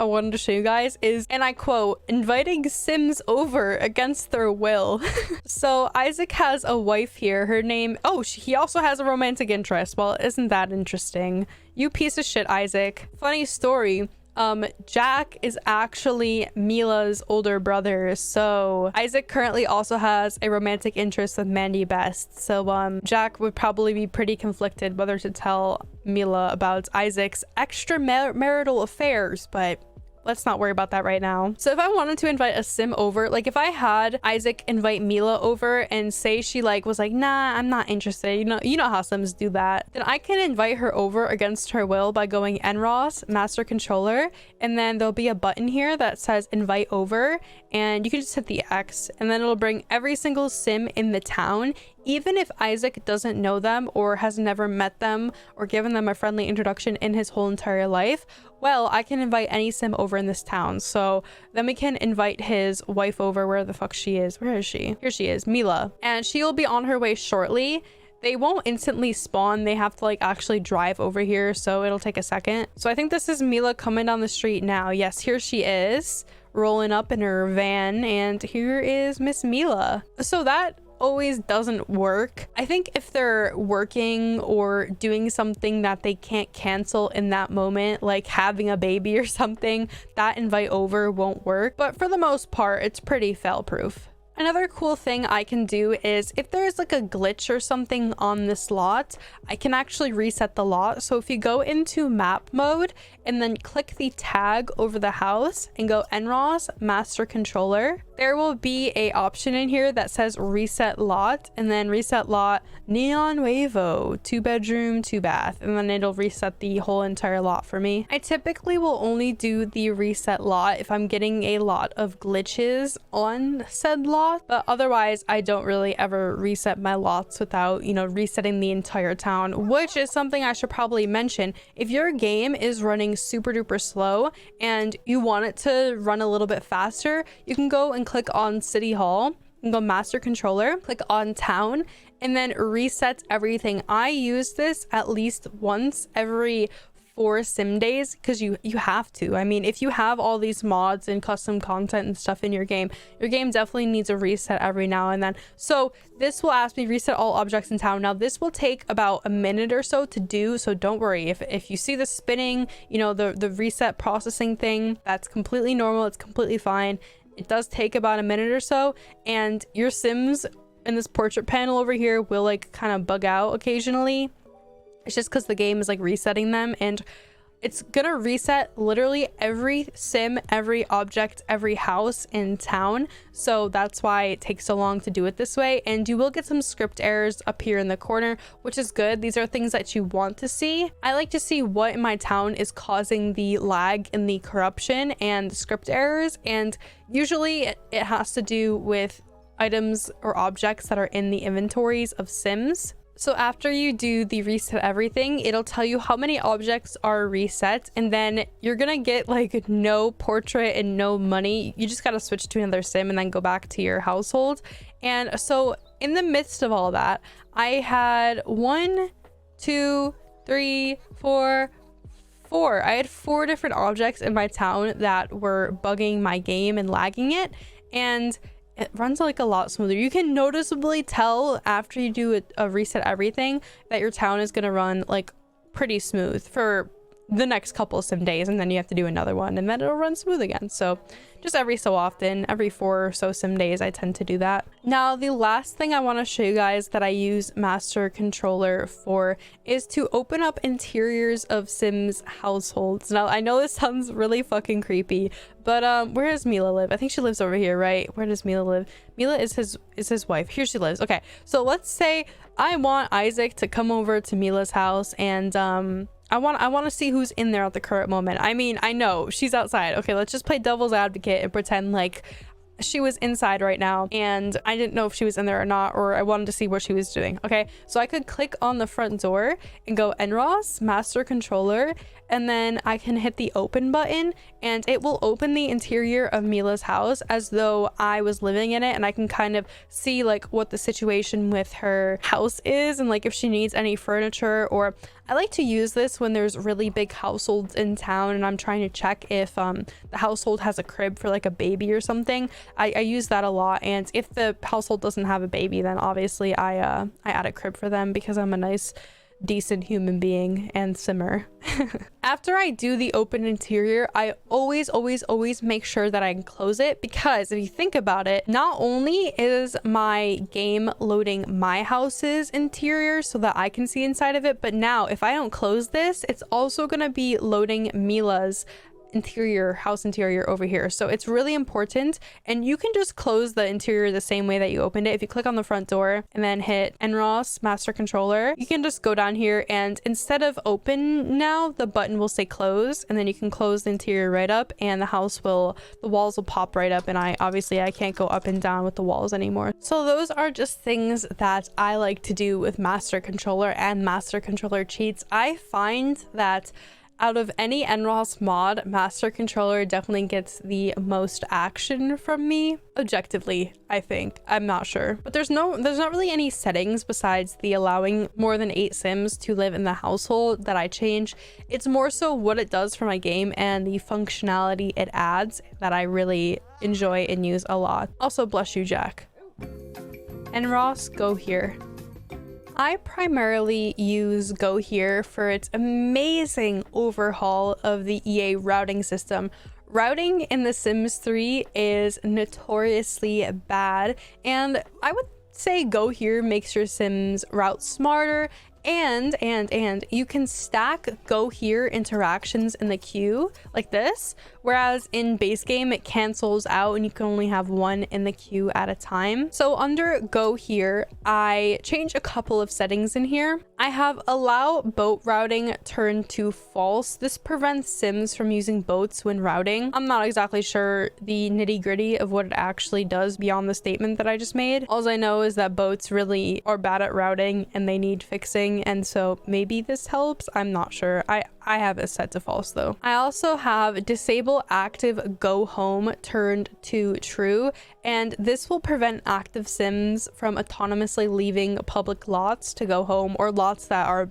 wanted to show you guys is, and I quote, inviting sims over against their will. So Isaac has a wife here. Her name, he also has a romantic interest. Well, isn't that interesting? You piece of shit, Isaac. Funny story. Jack is actually Mila's older brother, so Isaac currently also has a romantic interest with Mandy Best. So Jack would probably be pretty conflicted whether to tell Mila about Isaac's extramarital affairs, but let's not worry about that right now. So if I wanted to invite a sim over, like if I had Isaac invite Mila over and say she was like, nah, I'm not interested, you know how sims do that, then I can invite her over against her will by going NRAAS Master Controller, and then there'll be a button here that says invite over, and you can just hit the X, and then it'll bring every single sim in the town, even if Isaac doesn't know them or has never met them or given them a friendly introduction in his whole entire life. Well, I can invite any sim over in this town. So then we can invite his wife over. Where the fuck she is? Where is she? Here she is, Mila. And she'll be on her way shortly. They won't instantly spawn. They have to actually drive over here. So it'll take a second. So I think this is Mila coming down the street now. Yes, here she is, rolling up in her van. And here is Miss Mila. So that always doesn't work. I think if they're working or doing something that they can't cancel in that moment, like having a baby or something, that invite over won't work. But for the most part, it's pretty fail-proof. Another cool thing I can do is if there's a glitch or something on this lot, I can actually reset the lot. So if you go into map mode and then click the tag over the house and go NRAAS Master Controller, there will be a option in here that says reset lot, and then reset lot Neon Wavo 2-bedroom 2-bath, and then it'll reset the whole entire lot for me. I typically will only do the reset lot if I'm getting a lot of glitches on said lot. lot, but otherwise I don't really ever reset my lots without, you know, resetting the entire town, which is something I should probably mention. If your game is running super duper slow and you want it to run a little bit faster, you can go and click on City Hall and go Master Controller, click on Town, and then reset everything. I use this at least once every 4 sim days because you have to. I mean, if you have all these mods and custom content and stuff in your game definitely needs a reset every now and then. So this will ask me reset all objects in town. Now this will take about a minute or so to do, so don't worry if you see the spinning, you know, the reset processing thing, that's completely normal. It's completely fine. It does take about a minute or so, and your sims in this portrait panel over here will like kind of bug out occasionally. It's just because the game is like resetting them, and it's gonna reset literally every sim, every object, every house in town. So that's why it takes so long to do it this way. And you will get some script errors up here in the corner, which is good. These are things that you want to see. I like to see what in my town is causing the lag and the corruption and the script errors. And usually it has to do with items or objects that are in the inventories of sims. So after you do the reset everything, it'll tell you how many objects are reset, and then you're gonna get like no portrait and no money. You just gotta switch to another sim and then go back to your household. And so in the midst of all that, I had 1, 2, 3, 4. I had 4 different objects in my town that were bugging my game and lagging it, and it runs like a lot smoother. You can noticeably tell after you do a reset everything that your town is going to run like pretty smooth for the next couple of sim days, and then you have to do another one and then it'll run smooth again. So just every so often, every 4 or so sim days, I tend to do that. Now the last thing I want to show you guys that I use Master Controller for is to open up interiors of sims households. Now I know this sounds really fucking creepy, but where does Mila live? I think she lives over here, right? Where does Mila live? Mila is his wife. Here she lives. Okay, so let's say I want Isaac to come over to Mila's house, and I want to see who's in there at the current moment. I mean, I know she's outside. Okay, let's just play devil's advocate and pretend like she was inside right now and I didn't know if she was in there or not, or I wanted to see what she was doing. Okay, so I could click on the front door and go NRAAS Master Controller, and then I can hit the open button and it will open the interior of Mila's house as though I was living in it, and I can kind of see like what the situation with her house is and like if she needs any furniture. Or I like to use this when there's really big households in town and I'm trying to check if the household has a crib for like a baby or something. I use that a lot, and if the household doesn't have a baby, then obviously I add a crib for them because I'm a nice decent human being and simmer. After I do the open interior, I always make sure that I can close it, because if you think about it, not only is my game loading my house's interior so that I can see inside of it, but now if I don't close this, it's also going to be loading Mila's house interior over here. So it's really important, and you can just close the interior the same way that you opened it. If you click on the front door and then hit NRAAS Master Controller, you can just go down here, and instead of open now, the button will say close, and then you can close the interior right up, and the walls will pop right up, and I can't go up and down with the walls anymore. So those are just things that I like to do with Master Controller and Master Controller cheats. I find that out of any NRAAS mod, Master Controller definitely gets the most action from me. Objectively, I think. I'm not sure. But there's not really any settings besides the allowing more than 8 sims to live in the household that I change. It's more so what it does for my game and the functionality it adds that I really enjoy and use a lot. Also, bless you, Jack. NRAAS GoHere. I primarily use GoHere for its amazing overhaul of the EA routing system. Routing in The Sims 3 is notoriously bad, and I would say GoHere makes your Sims route smarter And you can stack GoHere interactions in the queue like this, whereas in base game it cancels out and you can only have one in the queue at a time. So under GoHere, I change a couple of settings in here. I have allow boat routing turned to false. This prevents sims from using boats when routing. I'm not exactly sure the nitty-gritty of what it actually does beyond the statement that I just made. All I know is that boats really are bad at routing and they need fixing, and so maybe this helps. I'm not sure. I have it set to false though. I also have disable active go home turned to true, and this will prevent active sims from autonomously leaving public lots to go home, or lots that are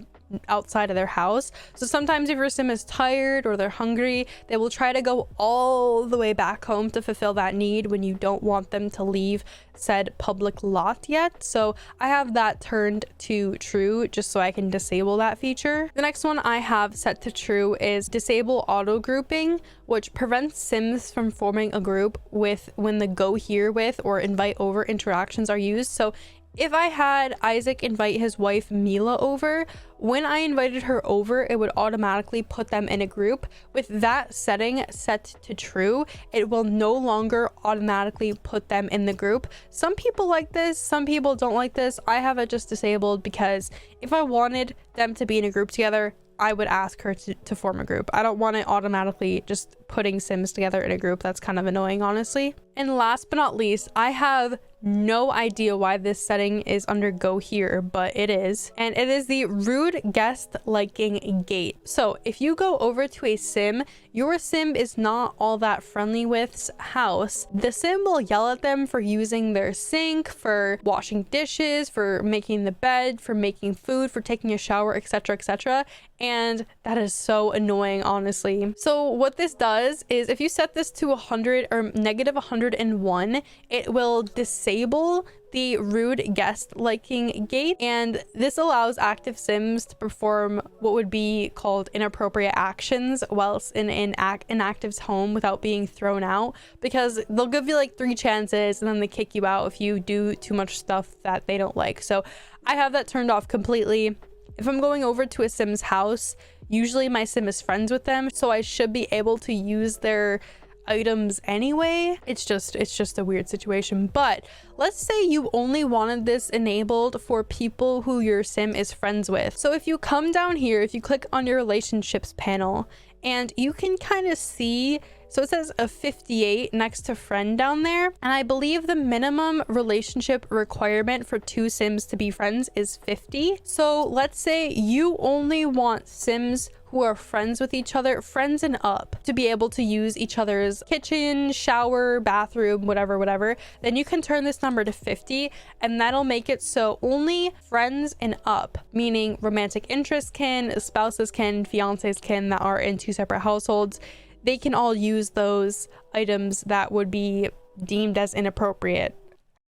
outside of their house. So sometimes if your sim is tired or they're hungry, they will try to go all the way back home to fulfill that need when you don't want them to leave said public lot yet. So I have that turned to true just so I can disable that feature. The next one I have set to true is disable auto grouping, which prevents sims from forming a group with when the go here with or invite over interactions are used. So if I had Isaac invite his wife Mila over, when I invited her over, it would automatically put them in a group. With that setting set to true, it will no longer automatically put them in the group. Some people like this, some people don't like this. I have it just disabled because if I wanted them to be in a group together, I would ask her to form a group. I don't want it automatically just putting sims together in a group. That's kind of annoying, honestly. And last but not least, I have no idea why this setting is under GoHere, but it is. And it is the rude guest liking gate. So if you go over to a sim, your sim is not all that friendly with's house, the sim will yell at them for using their sink, for washing dishes, for making the bed, for making food, for taking a shower, etc, etc. And that is so annoying, honestly. So what this does is if you set this to 100 or negative 101, it will disable the rude guest liking gate, and this allows active sims to perform what would be called inappropriate actions whilst in an inactive's home without being thrown out, because they'll give you like 3 chances and then they kick you out if you do too much stuff that they don't like. So I have that turned off completely. If I'm going over to a sim's house, usually my sim is friends with them, so I should be able to use their items anyway. It's just a weird situation. But let's say you only wanted this enabled for people who your sim is friends with. So if you come down here, if you click on your relationships panel, and you can kind of see, so it says a 58 next to friend down there, and I believe the minimum relationship requirement for 2 sims to be friends is 50. So let's say you only want sims who are friends with each other, friends and up, to be able to use each other's kitchen, shower, bathroom, whatever, then you can turn this number to 50, and that'll make it so only friends and up, meaning romantic interests can, spouses can, fiancés can, that are in 2 separate households, they can all use those items that would be deemed as inappropriate.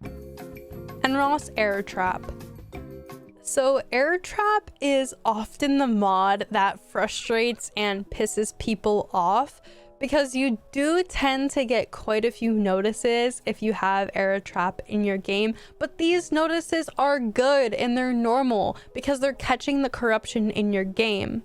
NRAAS ErrorTrap. So ErrorTrap is often the mod that frustrates and pisses people off, because you do tend to get quite a few notices if you have ErrorTrap in your game, but these notices are good and they're normal because they're catching the corruption in your game.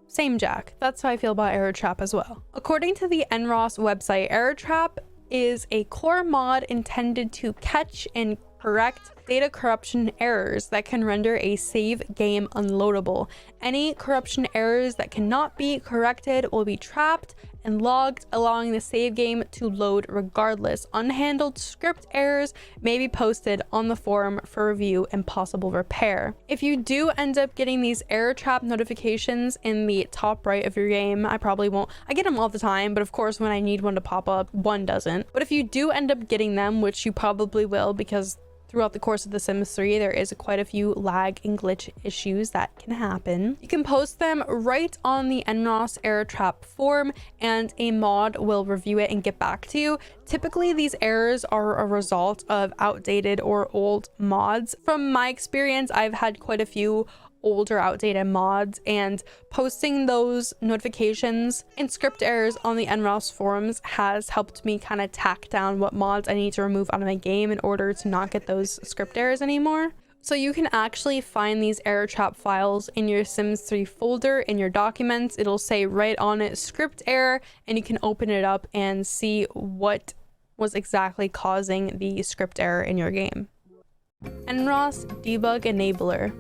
Same Jack. That's how I feel about ErrorTrap as well. According to the NRAAS website, ErrorTrap is a core mod intended to catch and correct data corruption errors that can render a save game unloadable. Any corruption errors that cannot be corrected will be trapped and logged, allowing the save game to load regardless. Unhandled script errors may be posted on the forum for review and possible repair. If you do end up getting these ErrorTrap notifications in the top right of your game, I probably won't. I get them all the time, but of course when I need one to pop up, one doesn't. But if you do end up getting them, which you probably will, because throughout the course of The Sims 3, there is quite a few lag and glitch issues that can happen. You can post them right on the NRAAS ErrorTrap forum, and a mod will review it and get back to you. Typically, these errors are a result of outdated or old mods. From my experience, I've had quite a few older outdated mods, and posting those notifications and script errors on the NRAAS forums has helped me kind of tack down what mods I need to remove out of my game in order to not get those script errors anymore. So you can actually find these ErrorTrap files in your Sims 3 folder in your documents. It'll say right on it script error, and you can open it up and see what was exactly causing the script error in your game. NRAAS DebugEnabler.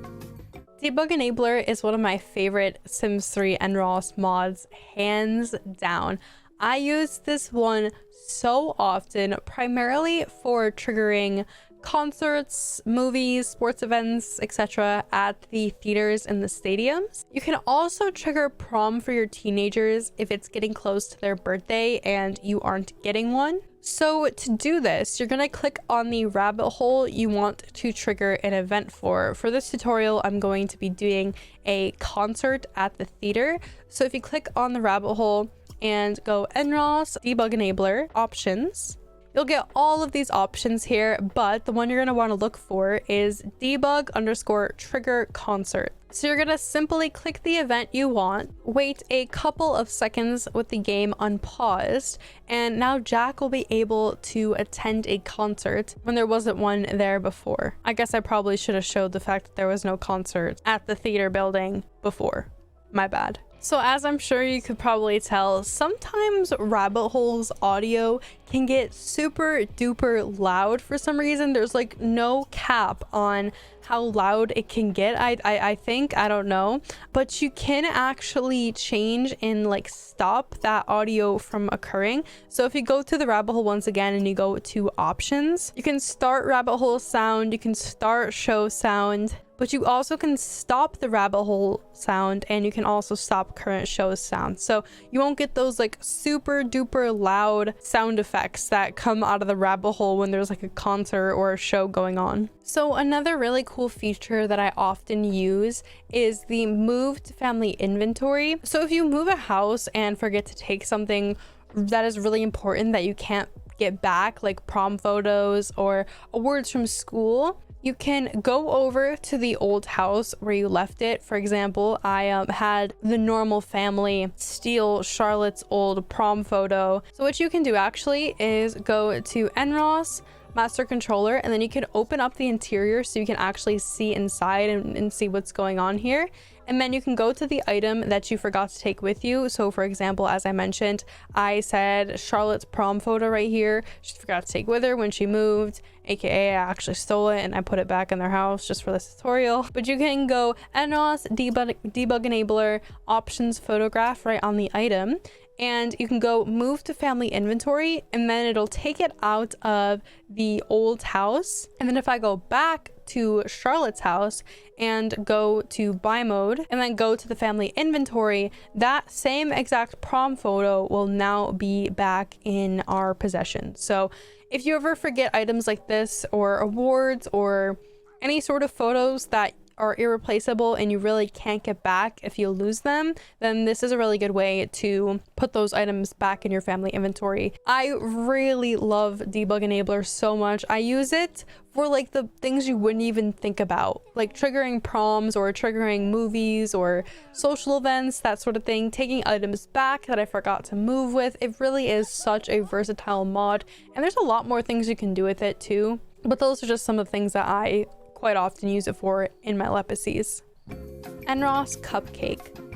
DebugEnabler is one of my favorite Sims 3 NRAAS mods, hands down. I use this one so often, primarily for triggering concerts, movies, sports events, etc. at the theaters and the stadiums. You can also trigger prom for your teenagers if it's getting close to their birthday and you aren't getting one. So to do this, you're going to click on the rabbit hole you want to trigger an event for. For this tutorial, I'm going to be doing a concert at the theater. So if you click on the rabbit hole and go NRAAS DebugEnabler options, you'll get all of these options here, but the one you're going to want to look for is debug_trigger concert. So you're going to simply click the event you want, wait a couple of seconds with the game unpaused, and now Jack will be able to attend a concert when there wasn't one there before. I guess I probably should have showed the fact that there was no concert at the theater building before. My bad. So as I'm sure you could probably tell, sometimes Rabbit Hole's audio can get super duper loud for some reason. There's like no cap on how loud it can get. I think, I don't know, but you can actually change and like stop that audio from occurring. So if you go to the Rabbit Hole once again and you go to options, you can start Rabbit Hole sound, you can start show sound, but you also can stop the rabbit hole sound, and you can also stop current show sound. So you won't get those like super duper loud sound effects that come out of the rabbit hole when there's like a concert or a show going on. So another really cool feature that I often use is the move to family inventory. So if you move a house and forget to take something that is really important that you can't get back, like prom photos or awards from school, you can go over to the old house where you left it. For example, I had the normal family steal Charlotte's old prom photo. So what you can do actually is go to NRAAS Master Controller, and then you can open up the interior so you can actually see inside and see what's going on here. And then you can go to the item that you forgot to take with you. So for example, as I mentioned, I said Charlotte's prom photo right here. She forgot to take with her when she moved, aka I actually stole it and I put it back in their house just for this tutorial. But you can go NRAAS DebugEnabler options photograph right on the item, and you can go move to family inventory, and then it'll take it out of the old house. And then if I go back to Charlotte's house and go to buy mode and then go to the family inventory, that same exact prom photo will now be back in our possession. So if you ever forget items like this, or awards, or any sort of photos that are irreplaceable and you really can't get back if you lose them, then this is a really good way to put those items back in your family inventory. I really love DebugEnabler so much. I use it for like the things you wouldn't even think about, like triggering proms or triggering movies or social events, that sort of thing, taking items back that I forgot to move with. It really is such a versatile mod, and there's a lot more things you can do with it too, but those are just some of the things that I quite often use it for in my legacies. NRAAS Cupcake.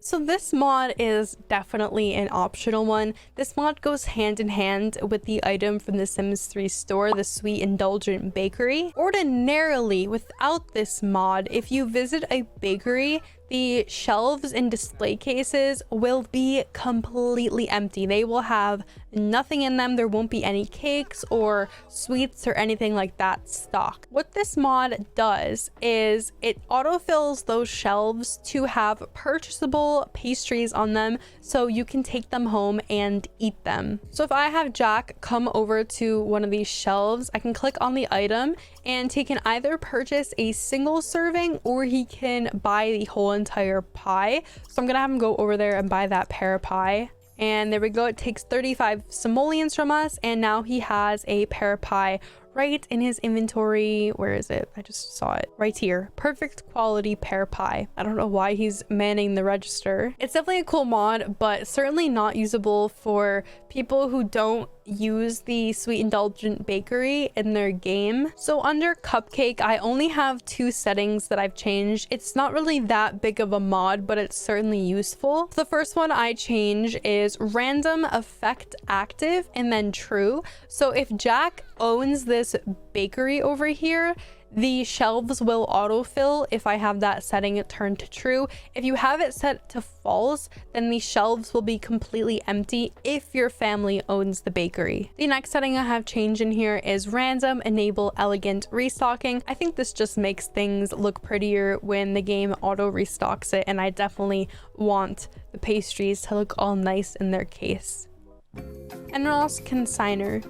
So this mod is definitely an optional one. This mod goes hand in hand with the item from the Sims 3 store, the Sweet Indulgent Bakery. Ordinarily, without this mod, if you visit a bakery, the shelves and display cases will be completely empty. They will have nothing in them. There won't be any cakes or sweets or anything like that stocked. What this mod does is it autofills those shelves to have purchasable pastries on them, so you can take them home and eat them. So if I have Jack come over to one of these shelves, I can click on the item and he can either purchase a single serving or he can buy the whole entire pie. So I'm gonna have him go over there and buy that pear pie. And there we go. It takes 35 simoleons from us, and now he has a pear pie right in his inventory. Where is it? I just saw it right here. Perfect quality pear pie. I don't know why he's manning the register. It's definitely a cool mod, but certainly not usable for people who don't use the Sweet Indulgent Bakery in their game. So under Cupcake, I only have 2 settings that I've changed. It's not really that big of a mod, but it's certainly useful. The first one I change is random effect active and then true. So if Jack owns this bakery over here, the shelves will autofill if I have that setting turned to true. If you have it set to false, then the shelves will be completely empty if your family owns the bakery. The next setting I have changed in here is random enable elegant restocking. I think this just makes things look prettier when the game auto restocks it, and I definitely want the pastries to look all nice in their case. NRAAS Consigner.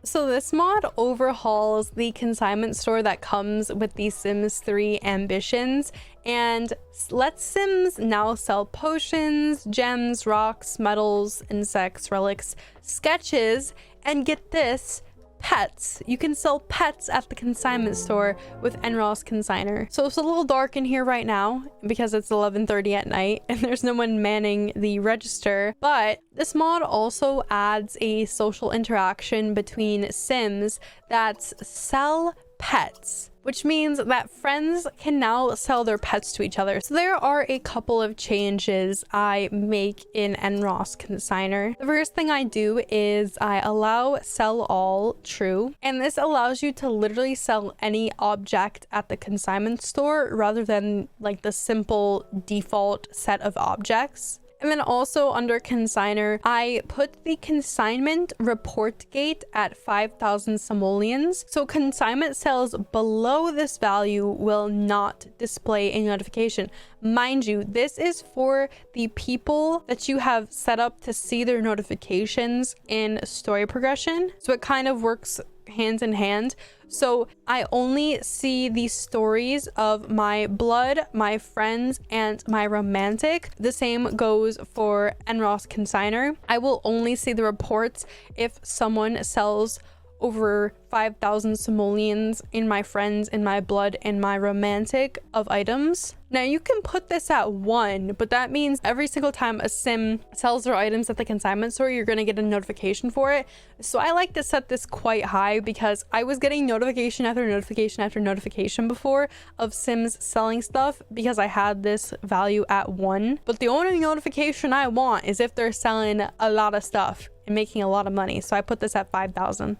So this mod overhauls the consignment store that comes with the Sims 3 ambitions and lets Sims now sell potions, gems, rocks, metals, insects, relics, sketches, and get this, pets. You can sell pets at the consignment store with NRAAS Consigner. So it's a little dark in here right now because it's 11:30 at night and there's no one manning the register, but this mod also adds a social interaction between Sims that sell pets, which means that friends can now sell their pets to each other. So there are a couple of changes I make in NRAAS Consigner. The first thing I do is I allow sell all true, and this allows you to literally sell any object at the consignment store rather than like the simple default set of objects. And then also under Consigner, I put the consignment report gate at 5,000 simoleons. So consignment sales below this value will not display a notification. Mind you, this is for the people that you have set up to see their notifications in story progression. So it kind of works hand in hand. So I only see the stories of my blood, my friends, and my romantic. The same goes for NRAAS Consigner. I will only see the reports if someone sells over 5,000 simoleons in my friends, in my blood, and my romantic of items. Now you can put this at 1, but that means every single time a sim sells their items at the consignment store, you're going to get a notification for it. So I like to set this quite high because I was getting notification after notification after notification before of sims selling stuff because I had this value at 1. But the only notification I want is if they're selling a lot of stuff and making a lot of money. So I put this at 5,000.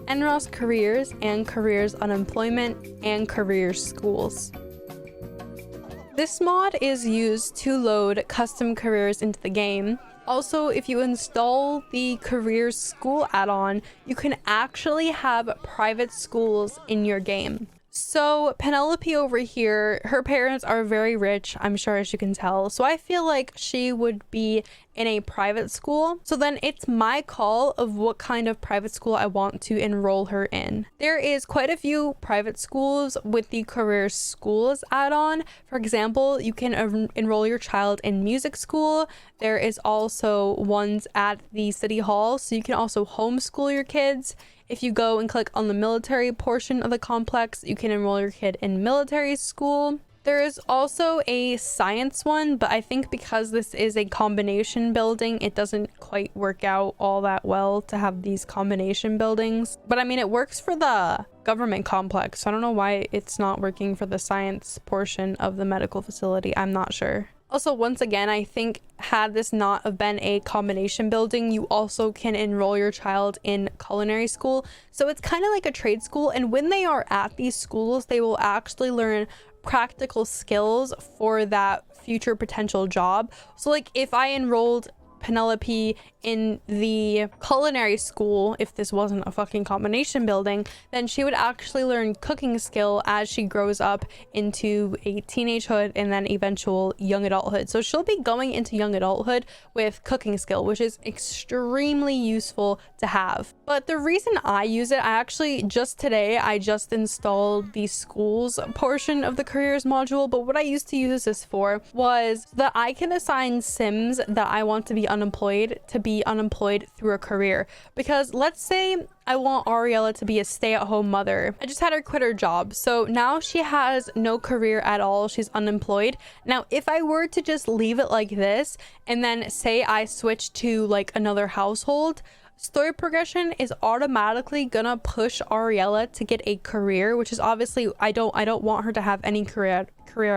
NRAAS Careers and Careers Unemployment and Careers Schools. This mod is used to load custom careers into the game. Also, if you install the Careers School add-on, you can actually have private schools in your game. So Penelope over here, her parents are very rich, I'm sure, as you can tell. So I feel like she would be in a private school. So then it's my call of what kind of private school I want to enroll her in. There is quite a few private schools with the Career Schools add-on. For example, you can enroll your child in music school. There is also ones at the city hall, so you can also homeschool your kids. If you go and click on the military portion of the complex, you can enroll your kid in military school. There is also a science one, but I think because this is a combination building, it doesn't quite work out all that well to have these combination buildings. But I mean, it works for the government complex, so I don't know why it's not working for the science portion of the medical facility. I'm not sure. Also, once again, I think had this not have been a combination building, you also can enroll your child in culinary school. So it's kind of like a trade school. And when they are at these schools, they will actually learn practical skills for that future potential job. So like if I enrolled Penelope in the culinary school, if this wasn't a fucking combination building, then she would actually learn cooking skill as she grows up into a teenagehood and then eventual young adulthood. So she'll be going into young adulthood with cooking skill, which is extremely useful to have. But the reason I use it, just today I installed the schools portion of the careers module, but what I used to use this for was that I can assign sims that I want to be unemployed to be unemployed through a career. Because let's say I want Ariella to be a stay-at-home mother. I just had her quit her job, so now she has no career at all. She's unemployed. Now if I were to just leave it like this and then say I switch to like another household, story progression is automatically gonna push Ariella to get a career, which is obviously I don't want her to have any career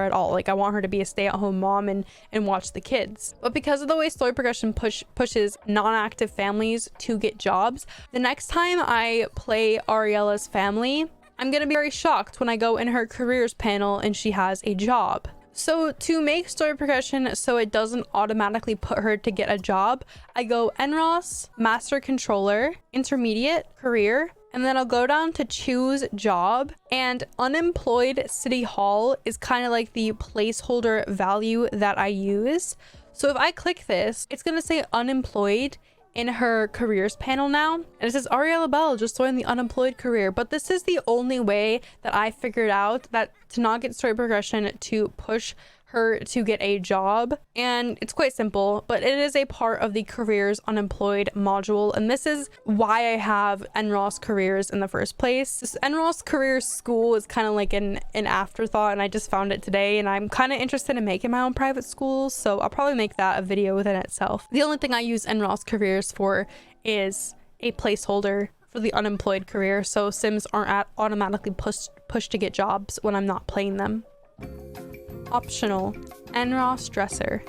at all. Like, I want her to be a stay-at-home mom and watch the kids. But because of the way story progression pushes non-active families to get jobs, the next time I play Ariella's family, I'm gonna be very shocked when I go in her careers panel and she has a job. So to make story progression so it doesn't automatically put her to get a job, I go NRAAS, Master Controller, Intermediate, Career, and then I'll go down to choose job, and unemployed City Hall is kind of like the placeholder value that I use. So if I click this, it's going to say unemployed in her careers panel now, and it says Ariella Bell just joined the unemployed career. But this is the only way that I figured out that to not get story progression to push her to get a job, and it's quite simple, but it is a part of the careers unemployed module, and this is why I have NRAAS Careers in the first place. This NRAAS Careers school is kind of like an afterthought, and I just found it today, and I'm kind of interested in making my own private school, so I'll probably make that a video within itself. The only thing I use NRAAS Careers for is a placeholder for the unemployed career, so Sims aren't automatically pushed to get jobs when I'm not playing them. Optional, NRAAS Dresser.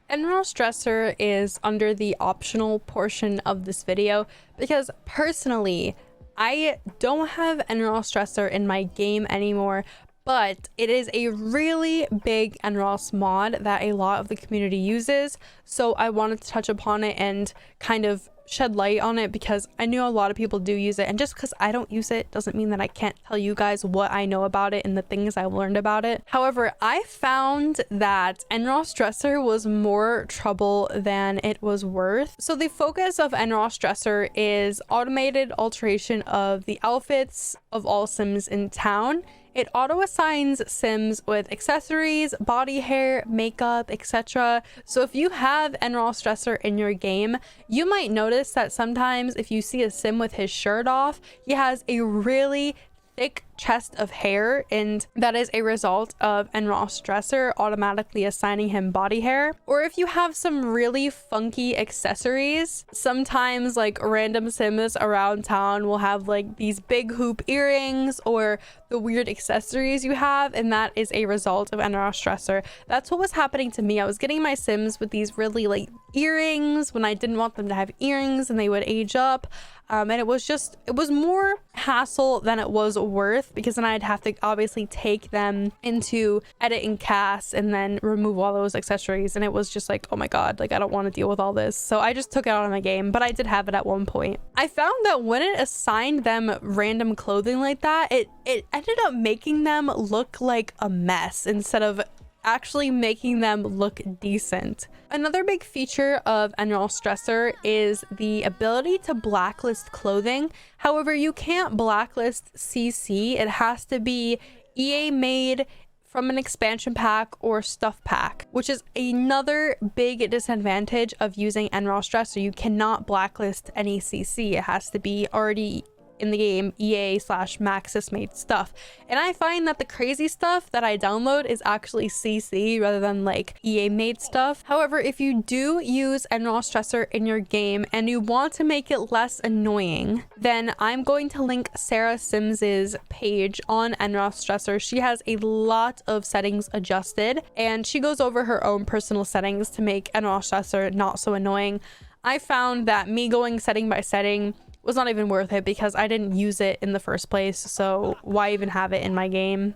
NRAAS Dresser is under the optional portion of this video because personally, I don't have NRAAS Dresser in my game anymore, but it is a really big NRAAS mod that a lot of the community uses. So I wanted to touch upon it and kind of shed light on it because I know a lot of people do use it, and just because I don't use it doesn't mean that I can't tell you guys what I know about it and the things I've learned about it. However, I found that NRAAS Dresser was more trouble than it was worth. So the focus of NRAAS Dresser is automated alteration of the outfits of all Sims in town. It auto-assigns Sims with accessories, body hair, makeup, etc. So if you have NRAAS Dresser in your game, you might notice that sometimes if you see a Sim with his shirt off, he has a really thick chest of hair, and that is a result of NRAAS Dresser automatically assigning him body hair. Or if you have some really funky accessories, sometimes like random Sims around town will have like these big hoop earrings or the weird accessories you have, and that is a result of NRAAS Dresser. That's what was happening to me. I was getting my Sims with these really like earrings when I didn't want them to have earrings and they would age up. And it was more hassle than it was worth, because then I'd have to obviously take them into edit and cast and then remove all those accessories, and it was just like, oh my god, like I don't want to deal with all this. So I just took it out of my game, but I did have it at one point. I found that when it assigned them random clothing like that, it ended up making them look like a mess instead of actually making them look decent. Another big feature of NRAAS Dresser is the ability to blacklist clothing. However, you can't blacklist CC. It has to be EA made from an expansion pack or stuff pack, which is another big disadvantage of using NRAAS Dresser. You cannot blacklist any CC. It has to be already in the game EA/Maxis made stuff, and I find that the crazy stuff that I download is actually CC rather than like EA made stuff. However, if you do use NRAAS Dresser in your game and you want to make it less annoying, then I'm going to link Sarah Sims's page on NRAAS Dresser. She has a lot of settings adjusted, and she goes over her own personal settings to make NRAAS Dresser not so annoying. I found that me going setting by setting was not even worth it because I didn't use it in the first place, so why even have it in my game?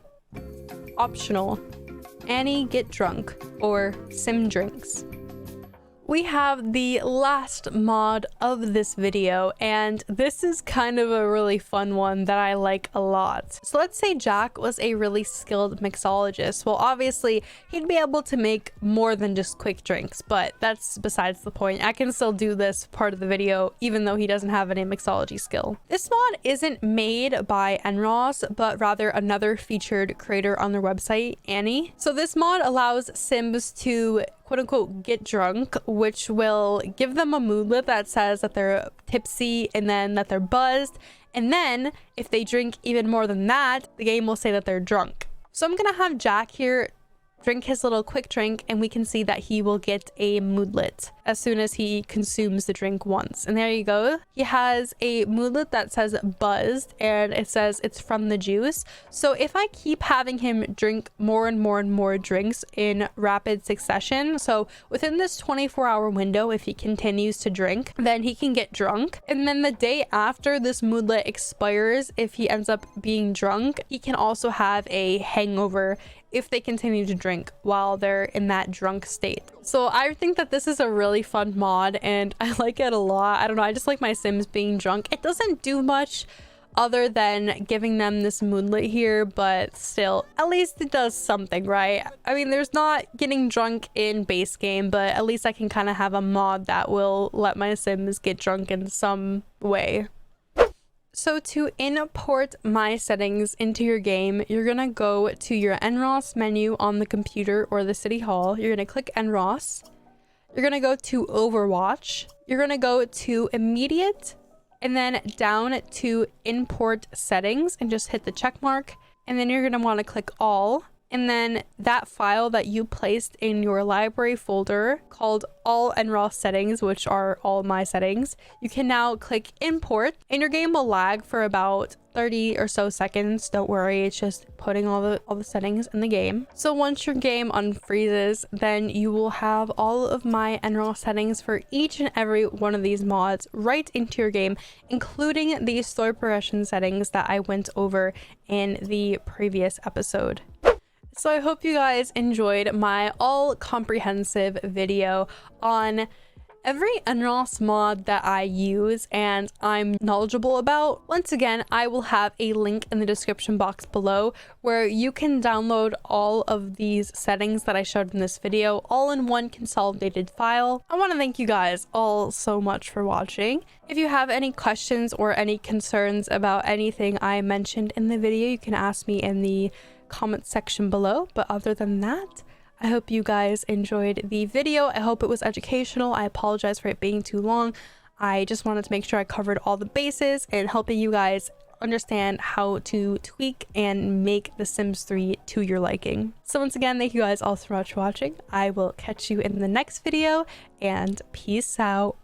Optional, Annie Get Drunk, or Sim Drinks. We have the last mod of this video, and this is kind of a really fun one that I like a lot. So let's say Jack was a really skilled mixologist. Well, obviously he'd be able to make more than just quick drinks, but that's besides the point. I can still do this part of the video even though he doesn't have any mixology skill. This mod isn't made by NRAAS, but rather another featured creator on their website, Annie. So this mod allows Sims to quote-unquote get drunk which will give them a moodlet that says that they're tipsy and then that they're buzzed. And then if they drink even more than that, the game will say that they're drunk. So I'm gonna have Jack here drink his little quick drink, and we can see that he will get a moodlet as soon as he consumes the drink once. And there you go. He has a moodlet that says buzzed, and it says it's from the juice. So if I keep having him drink more and more and more drinks in rapid succession, so within this 24-hour window, if he continues to drink, then he can get drunk. And then the day after this moodlet expires, if he ends up being drunk, he can also have a hangover if they continue to drink while they're in that drunk state. So I think that this is a really fun mod, and I like it a lot. I don't know, I just like my Sims being drunk. It doesn't do much other than giving them this moodlet here, but still, at least it does something, right? I mean, there's not getting drunk in base game, but at least I can kind of have a mod that will let my Sims get drunk in some way. So to import my settings into your game, you're gonna go to your NRAAS menu on the computer or the city hall. You're gonna click NRAAS. You're gonna go to Overwatch. You're gonna go to immediate and then down to import settings and just hit the check mark. And then you're gonna want to click all. And then that file that you placed in your library folder called all NRAAS settings, which are all my settings, you can now click import, and your game will lag for about 30 or so seconds. Don't worry, it's just putting all the settings in the game. So once your game unfreezes, then you will have all of my NRAAS settings for each and every one of these mods right into your game, including the story progression settings that I went over in the previous episode. So I hope you guys enjoyed my all-comprehensive video on every NRAAS mod that I use and I'm knowledgeable about. Once again, I will have a link in the description box below where you can download all of these settings that I showed in this video all in one consolidated file. I want to thank you guys all so much for watching. If you have any questions or any concerns about anything I mentioned in the video, you can ask me in the comment section below. But other than that, I hope you guys enjoyed the video. I hope it was educational. I apologize for it being too long. I just wanted to make sure I covered all the bases and helping you guys understand how to tweak and make The Sims 3 to your liking. So once again, thank you guys all so much for watching. I will catch you in the next video, and peace out.